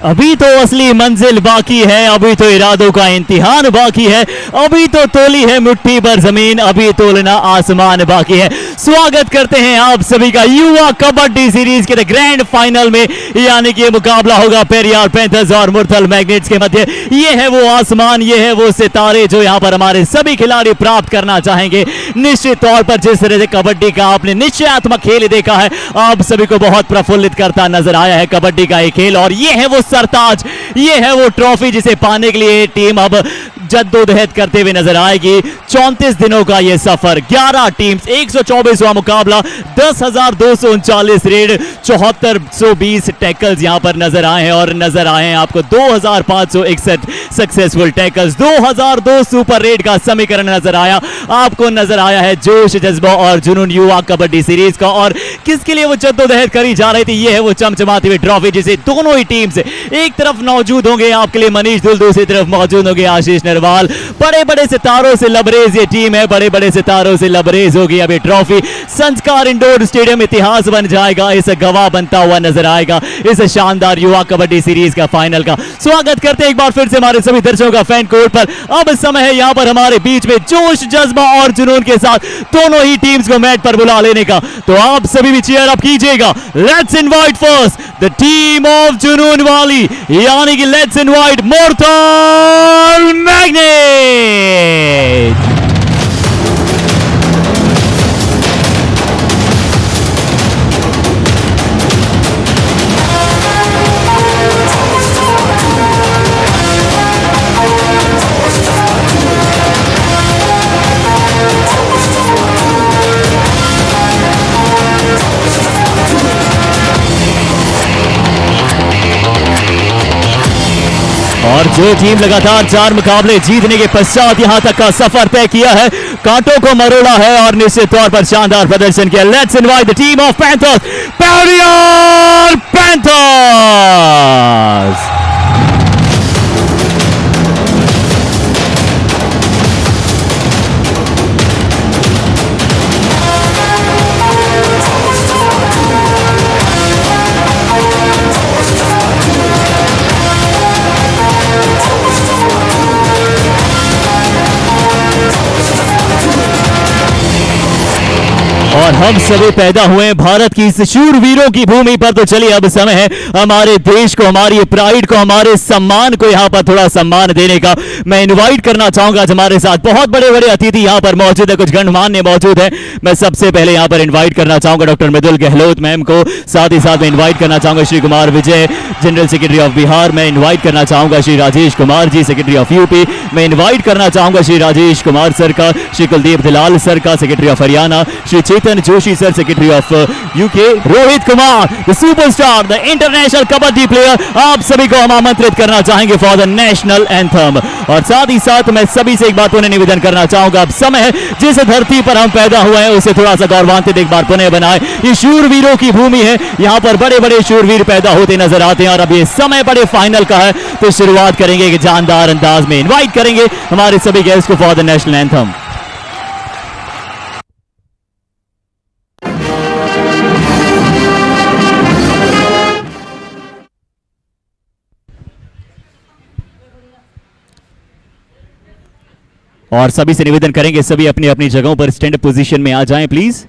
अभी तो असली मंजिल बाकी है, अभी तो इरादों का इम्तिहान बाकी है, अभी तो तोली है मुट्ठी पर जमीन, अभी तोलना आसमान बाकी है। स्वागत करते हैं आप सभी का युवा कबड्डी सीरीज के ग्रैंड फाइनल में, यानी कि ये मुकाबला होगा पेरियार पैंथर्स और मुरथल मैग्नेट्स के मध्य। ये है वो आसमान, ये है वो सितारे जो यहाँ पर हमारे सभी खिलाड़ी प्राप्त करना चाहेंगे। निश्चित तौर पर जिस तरह से कबड्डी का आपने निश्चयात्मक खेल देखा है, आप सभी को बहुत प्रफुल्लित करता नजर आया है कबड्डी का ये खेल। और ये है वो सरताज, ये है वो ट्रॉफी जिसे पाने के लिए टीम अब जद्दोजहद करते हुए नजर आएगी। 34 दिनों का ये सफर, 11 टीम्स, 124वां मुकाबला, 10,239 रेड, 7420 टैकल्स यहां पर नजर आए हैं। और नजर आए हैं आपको 2561 सक्सेसफुल टैकल्स, 2002 सुपर रेड का समीकरण नजर आया। आपको नजर आया है जोश, जज्बा और जुनून युवा कबड्डी सीरीज का। और किसके लिए वो जद्दोजहद करी जा रही थी, ये है वो चमचमाती हुई ट्रॉफी जिसे दोनों ही टीम्स एक तरफ मौजूद होंगे आपके लिए मनीष दुल, दूसरी तरफ मौजूद होंगे आशीष नरवाल। बड़े बड़े सितारों से लबरेज ये टीम है, बड़े बड़े सितारों से लबरेज होगी अब ये ट्रॉफी। संस्कार इंडोर स्टेडियम इतिहास बन जाएगा, इस गवाह बनता हुआ नजर आएगा इस शानदार युवा कबड्डी सीरीज का फाइनल का। स्वागत करते हैं एक बार फिर से हमारे सभी दर्शकों का फैन कोर्ट पर। अब समय है यहां पर हमारे बीच में जोश, जज्बा और जुनून के साथ दोनों ही टीम्स को मैट पर बुला लेने का। तो आप सभी भी चीयर अप कीजिएगा। Let's invite first the team of जुनून वाली, यानी कि लेट्स इनवाइट मुरथल मैग्नेट। और जो टीम लगातार 4 मुकाबले जीतने के पश्चात यहां तक का सफर तय किया है, कांटों को मरोड़ा है और निश्चित तौर पर शानदार प्रदर्शन किया। Let's invite the team of panthers, Periyar panthers. और हम सभी पैदा हुए भारत की इस शूरवीरों की भूमि पर। तो चलिए अब समय है हमारे देश को, हमारी प्राइड को, हमारे सम्मान को यहाँ पर थोड़ा सम्मान देने का। मैं इनवाइट करना चाहूंगा आज हमारे साथ बहुत बड़े बड़े अतिथि यहाँ पर मौजूद है, कुछ गणमान्य मौजूद है। मैं सबसे पहले यहाँ पर इन्वाइट करना चाहूंगा डॉक्टर मृदुल गहलोत मैम को, साथ ही साथ में इन्वाइट करना चाहूंगा Shri Kumar Vijay, general secretary of Bihar. मैं इन्वाइट करना चाहूंगा Shri Rajesh Kumar ji, secretary of UP. मैं इन्वाइट करना चाहूंगा श्री राजेश कुमार सर का, श्री कुलदीप दिलाल सर का, secretary of Haryana, Shri Chetan Joshi sir, secretary of UK, Rohit Kumar the superstar, the international kabaddi player. आप सभी को हम आमंत्रित करना चाहेंगे फॉर द नेशनल एंथम। और साथ ही साथ मैं सभी से एक बात पुनः निवेदन करना चाहूंगा, अब समय है जिस धरती पर हम पैदा हुए हैं उसे थोड़ा सा गौरवान्वित एक बार पुनः बनाए। ये शूरवीरों की भूमि है, यहाँ पर बड़े बड़े शूरवीर पैदा होते नजर आते हैं। और अब ये समय बड़े फाइनल का है, तो शुरुआत करेंगे एक जानदार अंदाज में। इन्वाइट करेंगे हमारे सभी गेस्ट को फॉर द नेशनल एंथम। और सभी से निवेदन करेंगे सभी अपनी अपनी जगहों पर स्टैंड पोजीशन में आ जाएं प्लीज।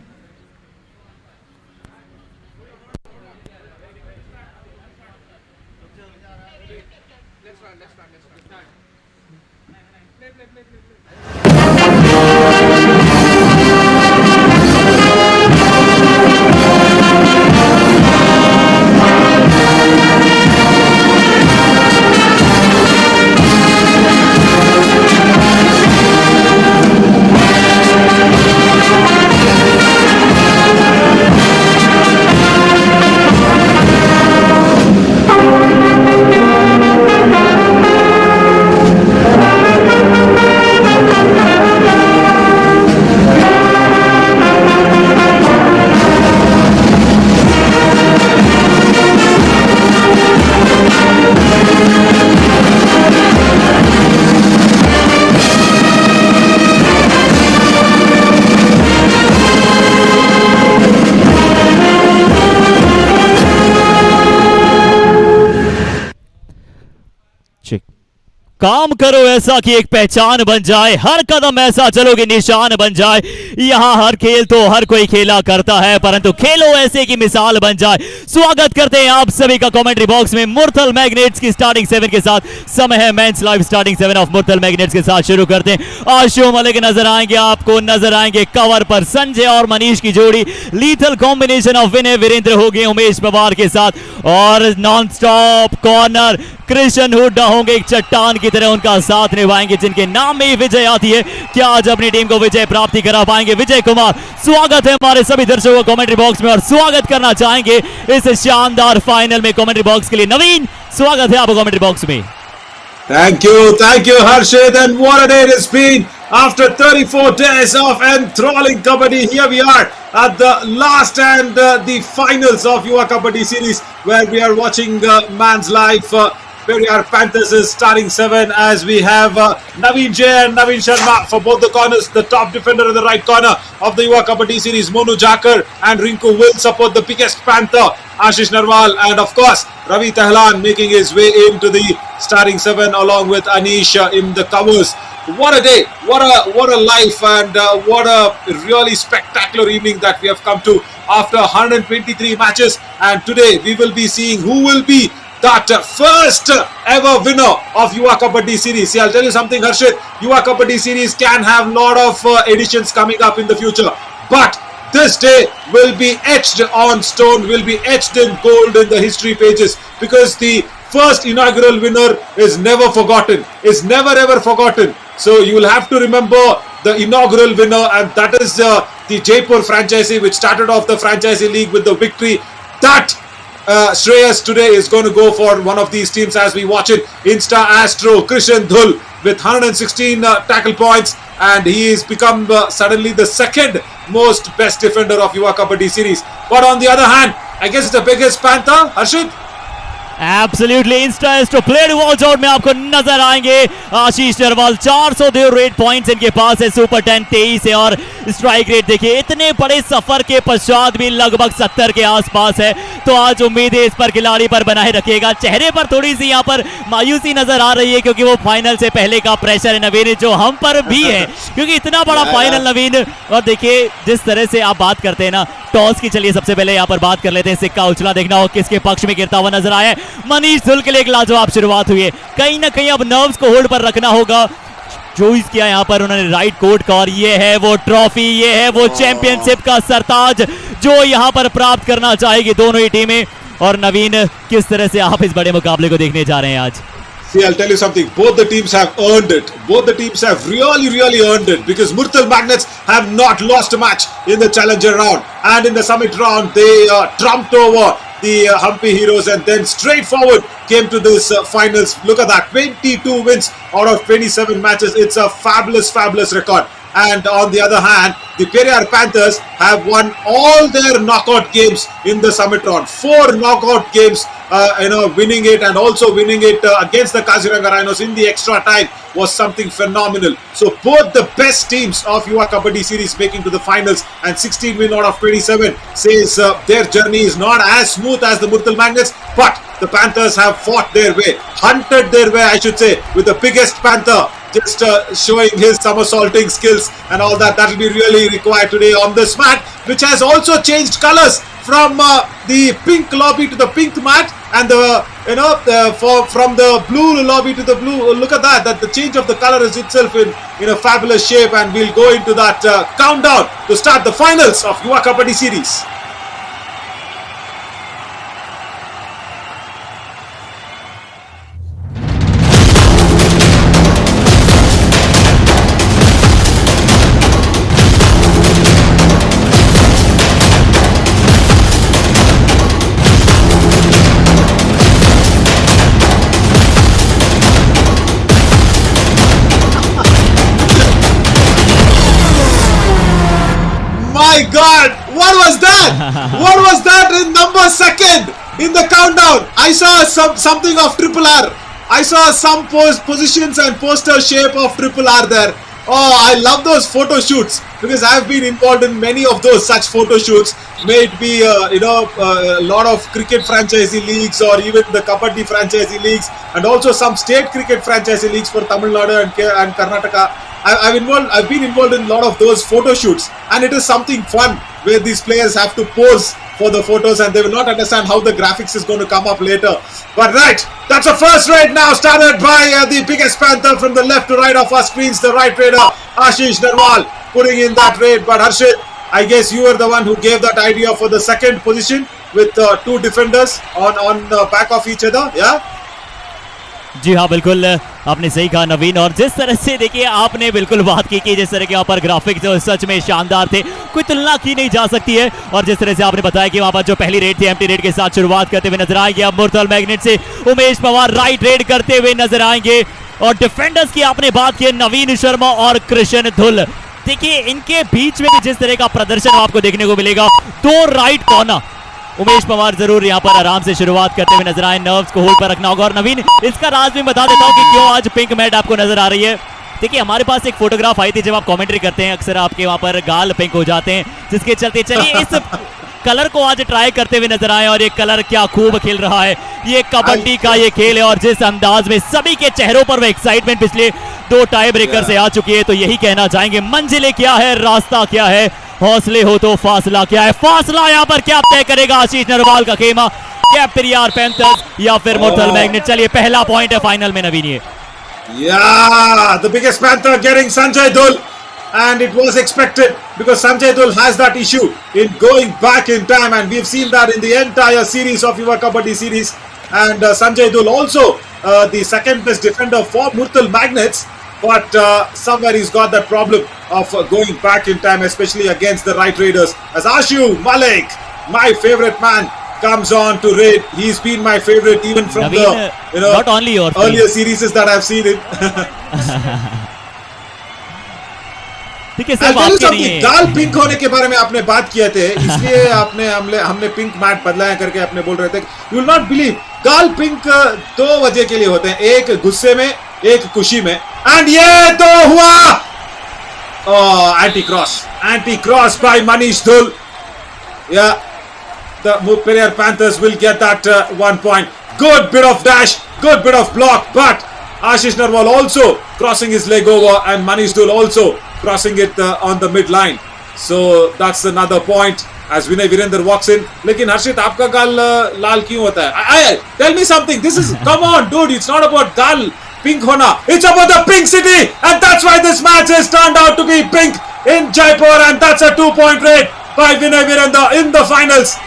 काम करो ऐसा कि एक पहचान बन जाए, हर कदम ऐसा चलो कि निशान बन जाए। यहाँ हर खेल तो हर कोई खेला करता है, परंतु खेलो ऐसे की मिसाल बन जाए। स्वागत करते हैं आप सभी का कमेंट्री बॉक्स में मुरथल मैग्नेट्स की स्टार्टिंग 7 के साथ। समय है men's live starting 7 of Murthal Magnets के साथ शुरू करते हैं। आशु मलिक नजर आएंगे, आपको नजर आएंगे कवर पर संजय और मनीष की जोड़ी। लीथल कॉम्बिनेशन ऑफ विनय वीरेंद्र हो गए उमेश पवार के साथ, और non stop corner Krishna Hooda होंगे एक चट्टान की तरह, उनका साथ निभाएंगे जिनके नाम में ही विजय आती है। क्या आज अपनी टीम को विजय प्राप्ति करा पाएंगे विजय कुमार? स्वागत है हमारे सभी दर्शकों को कमेंट्री बॉक्स में, और स्वागत करना चाहेंगे इस शानदार फाइनल में कमेंट्री बॉक्स के लिए। नवीन, स्वागत है आपको कमेंट्री बॉक्स में। Thank you, Harshit, and what a day it has been. After 34 days of enthralling Kabaddi, here we are at the last and the finals of Yuva Kabaddi series, where we are watching Man's Life. Periyar Panthers is starting 7 as we have Naveen J and Naveen Sharma for both the corners. The top defender in the right corner of the Yuva Kabaddi series, Monu Jakar and Rinku will support the biggest Panther, Ashish Narwal, and of course Ravi Tehlan making his way into the starting 7 along with Anish in the covers. What a day, what a life, and what a really spectacular evening that we have come to after 123 matches. And today we will be seeing who will be that first ever winner of Yuva Kabaddi series. See, I'll tell you something, Harshit. Yuva Kabaddi series can have lot of editions coming up in the future, but this day will be etched on stone, will be etched in gold in the history pages, because the first inaugural winner is never forgotten, is never ever forgotten. So you will have to remember the inaugural winner, and that is the Jaipur franchisee, which started off the franchisee league with the victory. That Shreyas today is going to go for one of these teams as we watch it. Insta Astro Krishan Dhul with 116 tackle points, and he has become suddenly the second most best defender of Yuva Kabaddi series. But on the other hand, I guess it's the biggest Panther, Harshit. Absolutely Insta played watch out में आपको नजर आएंगे आशीष Narwal. 402 rate points इनके पास है, super 10 23 है, और strike rate देखिए इतने बड़े सफर के पश्चात भी लगभग 70 के आसपास है। तो आज उम्मीदें इस पर खिलाड़ी पर बनाए रखेगा। चेहरे पर थोड़ी सी यहाँ पर मायूसी नजर आ रही है, क्योंकि वो फाइनल से पहले का प्रेशर है नवीन, जो हम पर भी है, क्योंकि इतना बड़ा फाइनल नवीन। और देखिए जिस तरह से आप बात करते हैं ना टॉस की, चलिए सबसे पहले यहाँ पर बात कर लेते हैं। सिक्का उछला देखना हो किसके पक्ष में गिरता हुआ नजर आया है। मनीष धुल के लिए एक लाजवाब शुरुआत हुई है, कहीं ना कहीं अब नर्व्स को होल्ड पर रखना होगा। चॉइस किया यहाँ पर उन्होंने राइट कोर्ट का, और ये है वो ट्रॉफी, ये है वो चैंपियनशिप का सरताज जो यहाँ पर प्राप्त करना चाहेगी दोनों ही टीमें। और नवीन, किस तरह से आप इस बड़े मुकाबले को देखने जा रहे हैं आज? See, I'll tell you something. Both the teams have earned it. Both the teams have really earned it, because Murthal Magnets have not lost a match in the Challenger round, and in the Summit round they trumped over the Humpy Heroes, and then straight forward came to this finals. Look at that, 22 wins out of 27 matches. It's a fabulous record. And on the other hand, the Periyar Panthers have won all their knockout games in the Summit round. 4 knockout games, winning it, and also winning it against the Kaziranga Rhinos in the extra time was something phenomenal. So both the best teams of Yuva Kabaddi series making to the finals, and 16 win out of 27 says their journey is not as smooth as the Murthal Magnets, but the Panthers have fought their way, hunted their way, I should say, with the biggest Panther just showing his somersaulting skills and all that. That will be really required today on this mat, which has also changed colors from the pink lobby to the pink mat, and from the blue lobby to the blue. Look at that the change of the color is itself in a fabulous shape, and we'll go into that countdown to start the finals of Yuva Kabaddi series. My God, what was that? What was that in number second in the countdown? I saw something of Triple R. I saw some positions and poster shape of Triple R there. Oh, I love those photo shoots because I've been involved in many of those such photo shoots. May it be a lot of cricket franchisee leagues or even the Kabaddi franchisee leagues, and also some state cricket franchisee leagues for Tamil Nadu and Karnataka. I've been involved in a lot of those photo shoots, and it is something fun where these players have to pose for the photos and they will not understand how the graphics is going to come up later. But right, that's a first raid now started by the biggest panther from the left to right of our screens, the right raider Ashish Narwal putting in that raid. But Harshit, I guess you were the one who gave that idea for the second position with two defenders on the back of each other. Yeah. जी हाँ, बिल्कुल आपने सही कहा नवीन। और जिस तरह से देखिए आपने बिल्कुल बात की कि जिस तरह के यहाँ पर ग्राफिक्स जो सच में शानदार थे, कोई तुलना की नहीं जा सकती है। और जिस तरह से आपने बताया कि वहाँ पर जो पहली रेड थी एम्प्टी रेड के साथ शुरुआत करते हुए नजर आएंगे। अब मुरथल मैग्नेट से उमेश पवार राइट रेड करते हुए नजर आएंगे। और डिफेंडर्स की आपने बात की नवीन शर्मा और कृष्ण धुल, देखिए इनके बीच में भी जिस तरह का प्रदर्शन आपको देखने को मिलेगा। दो राइट कॉर्नर, उमेश पवार जरूर यहाँ पर आराम से शुरुआत करते हुए नजर आए। नर्व्स को होल्ड पर रखना होगा। और नवीन, इसका राज भी बता देता हूँ कि क्यों आज पिंक मैट आपको नजर आ रही है। देखिए हमारे पास एक फोटोग्राफ आई थी, जब आप कमेंट्री करते हैं अक्सर आपके वहां पर गाल पिंक हो जाते हैं, जिसके चलते चलिए इस कलर को आज ट्राई करते हुए नजर आए। और ये कलर क्या खूब खेल रहा है, ये कबड्डी का ये खेल है। और जिस अंदाज में सभी के चेहरों पर वो एक्साइटमेंट पिछले दो टाई ब्रेकर से आ चुकी है, तो यही कहना चाहेंगे मंजिलें क्या है, रास्ता क्या है, हौसले हो तो फासला क्या है। फासला यहाँ पर क्या तय करेगा आशीष नरवाल का खेमा, क्या पेरियार पैंथर्स या फिर मुरथल मैग्नेट। चलिए पहला पॉइंट है फाइनल में नवीन। ये Yeah, the biggest panther getting Sanjay Dul, and it was expected because Sanjay Dul has that issue in going back in time, and we've seen that in the entire series of Yuva Kabaddi series. And Sanjay Dul also the second best defender for Murthal Magnets, but somewhere he's got that problem of going back in time, especially against the right raiders. As Ashu Malik, my favorite man, comes on to raid. He's been my favorite even from Naveen, the not only your earlier series that I've seen it. देखिए सब आपके नहीं है। गाल pink होने के बारे में आपने बात किए थे, इसलिए हमने पिंक मैट बदलाया करके आपने बोल रहे थे। यू विल नॉट बिलीव, गाल पिंक दो वजह के लिए होते हैं, एक गुस्से में, एक खुशी में। एंड ये तो हुआ एंटी क्रॉस बाय मनीष धुल। या the Periyar Panthers will get that 1 point. Good bit of dash, good bit of block, but Ashish Narwal also crossing his leg over and Manish Dhul also crossing it on the mid line. So that's another point as Vinay Virender walks in. लेकिन हर्षित आपका गाल लाल क्यों होता है? Tell me something. This is, come on dude, it's not about गाल pink होना. It's about the pink city, and that's why this match has turned out to be pink in Jaipur, and that's a 2-point raid by Vinay Virender in the finals.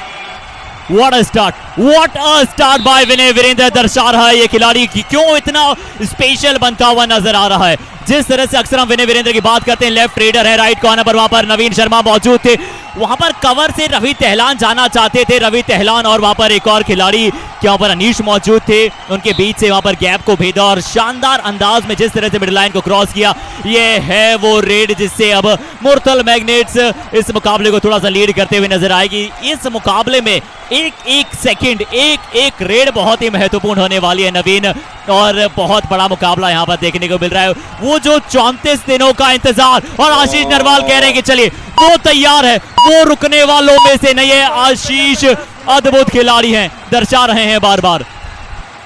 What a start by विनय वीरेंद्र। दर्शा रहा है ये खिलाड़ी की क्यों इतना special बनता हुआ नजर आ रहा है। जिस तरह से अक्सर हम विनय वीरेंद्र की बात करते हैं, लेफ्ट रेडर है, राइट कॉर्नर पर वहां पर नवीन शर्मा मौजूद थे, वहां पर कवर से रवि टहलान जाना चाहते थे, रवि टहलान और वहां पर एक और खिलाड़ी क्या वहां पर अनीश मौजूद थे, उनके बीच से वहां पर गैप को भेदा और शानदार अंदाज में जिस तरह से मिड लाइन को क्रॉस किया। ये है वो रेड जिससे अब मुरथल मैग्नेट्स इस मुकाबले को थोड़ा सा लीड करते हुए नजर आएगी। इस मुकाबले में एक सेकंड, एक रेड बहुत ही महत्वपूर्ण होने वाली है नवीन, और बहुत बड़ा मुकाबला यहां पर देखने को मिल रहा है। वो जो 34 दिनों का इंतजार, और आशीष नरवाल कह रहे हैं कि चलिए वो तैयार है, वो रुकने वालों में से नहीं है। आशीष अद्भुत खिलाड़ी हैं, दर्शा रहे हैं बार बार।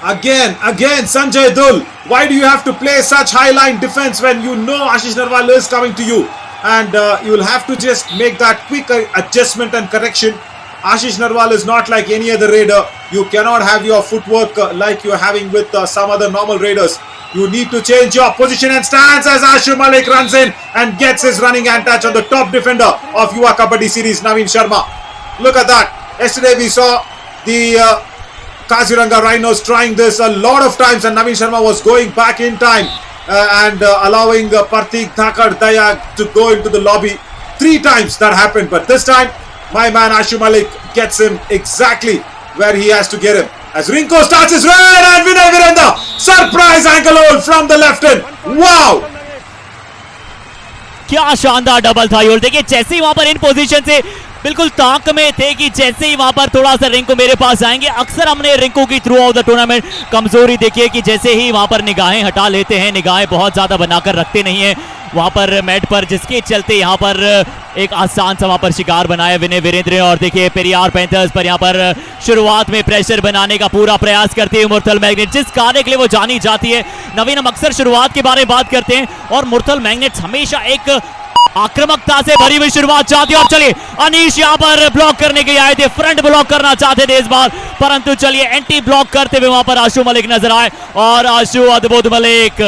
Again, Sanjay Dul. Why do you have to play such high line defense when you know Ashish Narwal is coming to you? And you'll have to just make that quick adjustment and correction. Ashish Narwal is not like any other raider. You cannot have your footwork like you're having with some other normal raiders. You need to change your position and stance as Ashu Malik runs in and gets his running hand touch on the top defender of Yuva Kabaddi series, Naveen Sharma. Look at that. Yesterday we saw the Kaziranga Rhinos trying this a lot of times, and Naveen Sharma was going back in time and allowing Partik Thakar Daya to go into the lobby. 3 times that happened, but this time my man Ashu Malik gets him exactly where he has to get him. As Rinko starts his raid, and Vinay Virender, surprise ankle hold from the left end. Wow! क्या शानदार double था ये। देखिए जैसे ही वहां पर इन position से बिल्कुल ताक में थे कि जैसे ही वहां पर थोड़ा सा रिंकू मेरे पास आएंगे। अक्सर हमने रिंकू की थ्रू आउट द टूर्नामेंट कमजोरी देखी है कि जैसे ही वहां पर निगाहें हटा लेते हैं, निगाहें बहुत ज्यादा बनाकर रखते नहीं है, वहां पर मैट पर, जिसके चलते यहाँ पर एक आसान सा वहां पर शिकार बनाया विनय वीरेंद्र। और देखिए पेरियार पैंथर्स पर यहाँ पर शुरुआत में प्रेशर बनाने का पूरा प्रयास करती है मुरथल मैग्नेट, जिस कार्य के लिए वो जानी जाती है। नवीन, हम अक्सर शुरुआत के बारे में बात करते हैं और मुरथल मैग्नेट्स हमेशा एक आक्रामकता से भरी हुई शुरुआत चाहती है। और चलिए अनीश यहाँ पर ब्लॉक करने के लिए आए थे, फ्रंट ब्लॉक करना चाहते थे इस बार, परंतु चलिए एंटी ब्लॉक करते हुए वहां पर आशु मलिक नजर आए। और आशु अद्भुत मलिक,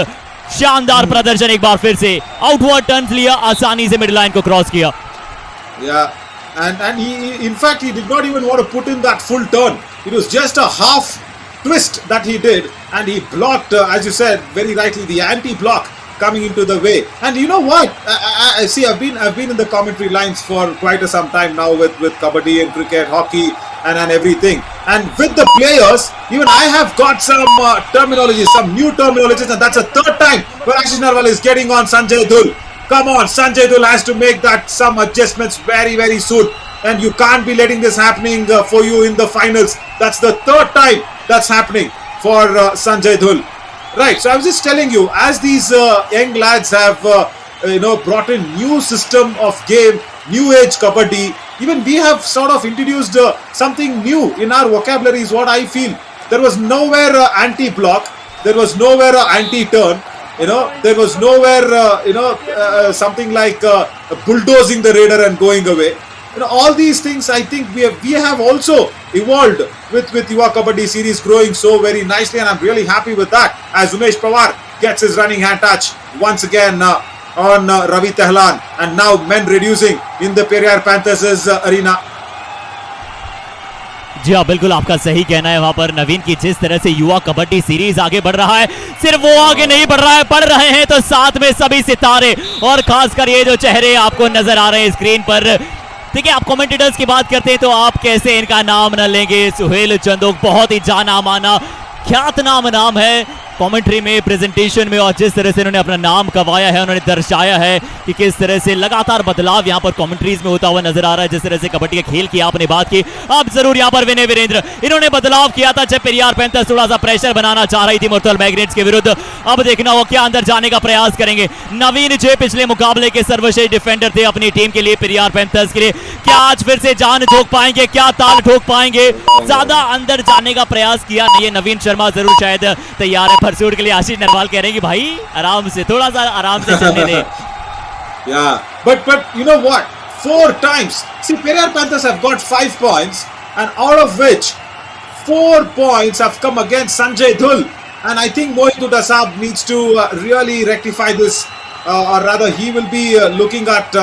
शानदार प्रदर्शन, एक बार फिर से आउटवर्ड टर्न लिया, आसानी से मिड लाइन को क्रॉस किया। And he in fact he did not even want to put in that full turn. It was just a half twist that he did, and he blocked, as you said very rightly, the anti-block coming into the way. And you know what? I see. I've been in the commentary lines for quite some time now with Kabaddi and cricket, hockey, and everything. And with the players, even I have got some terminology, some new terminologies, and that's the third time where Ashish Narwal is getting on Sanjay Dhul. Come on, Sanjay Dhul has to make that some adjustments very soon, and you can't be letting this happening for you in the finals. That's the third time that's happening for Sanjay Dhul. Right, so I was just telling you, as these young lads have brought in new system of game, new age kabaddi, even we have sort of introduced something new in our vocabulary is what I feel. There was nowhere anti-block, there was nowhere anti-turn, there was nowhere something like bulldozing the raider and going away. All these things I think we have also evolved with Yuva Kabaddi series growing so very nicely, and I'm really happy with that, as Umesh Pawar gets his running hand touch once again on Ravi Tehlan, and now men reducing in the Periyar Panthers arena. जी हाँ, बिल्कुल आपका सही कहना है। वहां पर नवीन की जिस तरह से युवा कबड्डी सीरीज आगे बढ़ रहा है, सिर्फ वो आगे नहीं बढ़ रहा है, बढ़ रहे हैं तो साथ में सभी सितारे, और खासकर ये जो चेहरे आपको नजर आ रहे हैं स्क्रीन पर। देखिए, आप कमेंटेटर्स की बात करते हैं तो आप कैसे इनका नाम न लेंगे। सुहेल चंदोक बहुत ही जाना माना ख्यातनाम नाम है कमेंट्री में, प्रेजेंटेशन में, और जिस तरह से उन्होंने अपना नाम कवाया है, उन्होंने दर्शाया है कि किस तरह से लगातार बदलाव यहां पर कमेंट्रीज में होता हुआ नजर आ रहा है। जिस तरह से कबड्डी के खेल की आपने बात की, अब जरूर यहां पर विनय वीरेंद्र, इन्होंने बदलाव किया था जब पेरियार पैंथर्स थोड़ा सा प्रेशर बनाना चाह रही थी मुरथल मैग्नेट्स के विरुद्ध। अब देखना वो क्या अंदर जाने का प्रयास करेंगे। नवीन जो पिछले मुकाबले के सर्वश्रेष्ठ डिफेंडर थे अपनी टीम के लिए, पेरियार पैंथर्स के लिए, क्या आज फिर से जान ठोक पाएंगे, क्या ताल ठोक पाएंगे? ज्यादा अंदर जाने का प्रयास किया नहीं है नवीन शर्मा, जरूर शायद तैयार है परसूट के लिए। आशीष नरवाल कह रहे हैं कि भाई आराम से, थोड़ा सा आराम से चलने दे। Yeah, but you know what? 4 times. See, Periyar Panthers have got 5 points, and out of which 4 points have come against Sanjay Dhul. And I think Mohit Uttasab needs to really rectify this, or rather, he will be looking at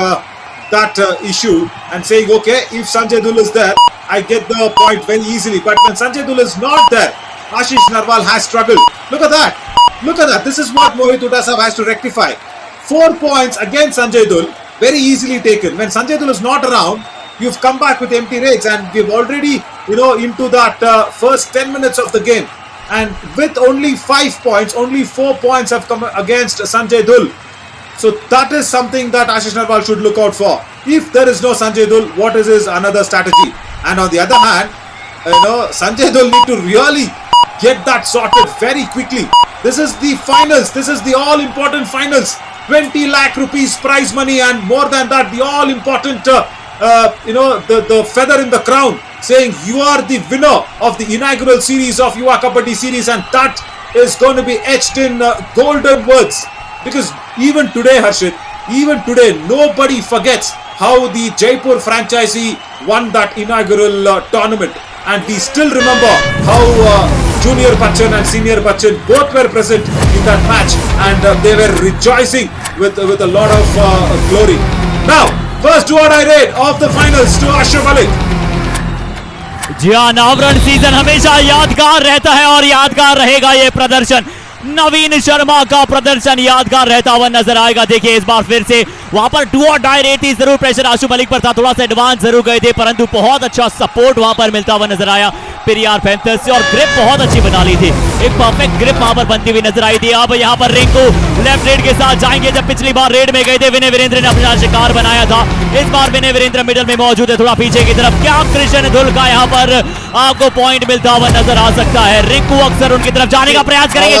that issue and saying, okay, if Sanjay Dhul is there, I get the point very easily. But when Sanjay Dhul is not there, Ashish Narwal has struggled. Look at that. Look at that. This is what Mohit Uttasab has to rectify. 4 points against Sanjay Dhul, very easily taken. When Sanjay Dhul is not around, you've come back with empty rates, and we've already, into that first 10 minutes of the game. And with only 5 points, only 4 points have come against Sanjay Dhul. So that is something that Ashish Narwal should look out for. If there is no Sanjay Dhul, what is his another strategy? And on the other hand, Sanjay Dhul need to really get that sorted very quickly. This is the finals. This is the all-important finals. 20 lakh rupees prize money, and more than that, the all-important, the feather in the crown, saying you are the winner of the inaugural series of Yuva Kabaddi series, and that is going to be etched in golden words. Because even today, Harshit, even today, nobody forgets how the Jaipur franchisee won that inaugural tournament. And we still remember how Junior Bachchan and Senior Bachchan both were present in that match, and they were rejoicing with a lot of glory. Now, first do what I read of the finals to Ashraf Malik. जी हाँ, नावरण season हमेशा यादगार रहता है और यादगार रहेगा ये प्रदर्शन। नवीन शर्मा का प्रदर्शन यादगार रहता हुआ नजर आएगा। देखिए, इस बार फिर से वहां पर डू और डाई रेट थी, जरूर प्रेशर आशु मलिक पर था, थोड़ा सा एडवांस जरूर गए थे, परंतु बहुत अच्छा सपोर्ट वहां पर मिलता हुआ नजर आया पेरियार पैंथर्स से और ग्रिप बहुत अच्छी बना ली थी, एक परफेक्ट ग्रिप वहां पर बनती हुई नजर आई थी। अब यहाँ पर रिंकू लेफ्ट रेड के साथ जाएंगे, जब पिछली बार रेड में गए थे विनय वीरेंद्र ने अपना शिकार बनाया था, इस बार विनय वीरेंद्र मिडल में मौजूद है, थोड़ा पीछे की तरफ। क्या कृष्ण धुल का यहाँ पर आपको पॉइंट मिलता हुआ नजर आ सकता है। रिंकू अक्सर उनकी तरफ जाने का प्रयास करेंगे,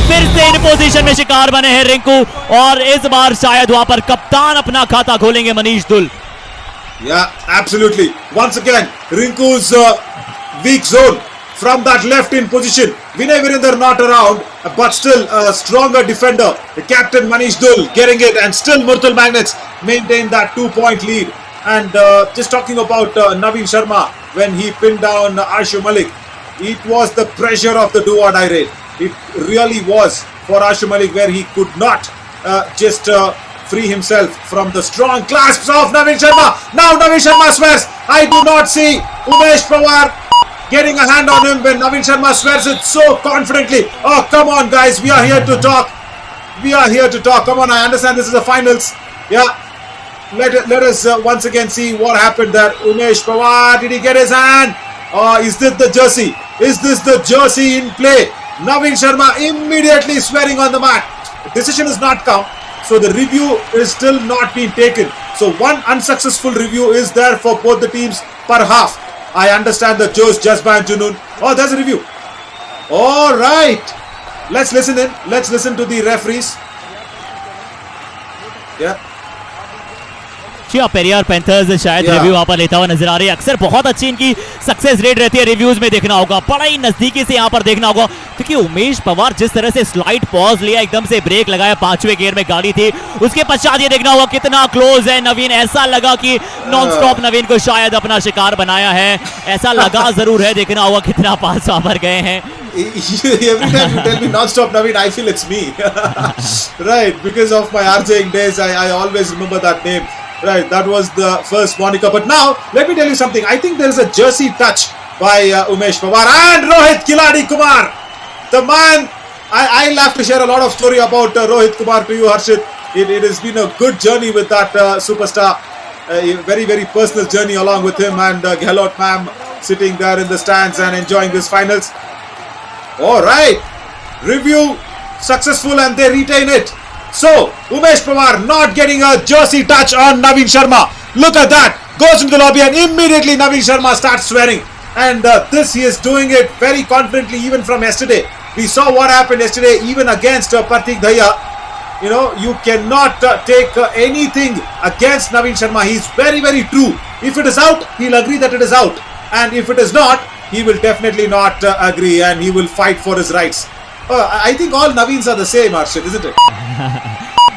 फिर से इन पोजीशन में शिकार बने हैं रिंकू, और इस बार शायद वहां पर कप्तान अपना खाता खोलेंगे मनीष दुल। Yeah, absolutely. Once again, Rinku's weak zone from that left in position. Vinay Virender not around, but still a stronger defender. The captain Manish Dul getting it, and still Murthal Magnets maintain that 2-point lead. And just talking about Naveen Sharma when he pinned down Ashu Malik, it was the pressure of the do or die raid. It really was for Ashu Malik, where he could not just free himself from the strong clasps of Naveen Sharma. Now Naveen Sharma swears. I do not see Umesh Pawar getting a hand on him when Naveen Sharma swears it so confidently. Oh, come on guys, we are here to talk. We are here to talk. Come on, I understand this is the finals. Yeah, let us once again see what happened there. Umesh Pawar, did he get his hand? Is this the jersey? Is this the jersey in play? Naveen Sharma immediately swearing on the mat. The decision is not come. So the review is still not being taken. So one unsuccessful review is there for both the teams per half. I understand the Joe's Jazba and Junoon. Oh, there's a review. All right. Let's listen in. Let's listen to the referees. Yeah. Periyar panthers शायद review वहां पर लेता हुआ नजर आ रही है। अक्सर बहुत अच्छी इनकी सक्सेस रेट रहती है, रिव्यूज में देखना होगा, बड़ा ही नजदीकी से यहाँ पर देखना होगा, क्योंकि उमेश पवार जिस तरह से स्लाइड पॉज लिया, एकदम से ब्रेक लगाया, 5वें गियर में गाड़ी थी, उसके पश्चात ये देखना होगा कितना क्लोज है नवीन। ऐसा लगा कि नॉन स्टॉप नवीन को शायद अपना शिकार बनाया है, ऐसा लगा जरूर है, देखना होगा कितना पास वहां पर गए हैं। Every time you tell me non-stop Naveen, I feel it's me. Right, because of my RJing days, I always remember that name. Right, that was the first moniker. But now, let me tell you something. I think there is a jersey touch by Umesh Pawar and Rohit Khiladi Kumar. The man, I'll have to share a lot of story about Rohit Kumar to you, Harshit. It has been a good journey with that superstar. A very, very personal journey along with him and Gehlot ma'am sitting there in the stands and enjoying this finals. All right, review successful and they retain it. So, Umesh Pawar not getting a jersey touch on Naveen Sharma. Look at that. Goes into the lobby and immediately Naveen Sharma starts swearing. And this he is doing it very confidently even from yesterday. We saw what happened yesterday even against Pratik Dhaya. You know, you cannot take anything against Naveen Sharma. He is very, very true. If it is out, he'll agree that it is out. And if it is not, he will definitely not agree and he will fight for his rights. I think all Naveens are the same, Arshit, isn't it?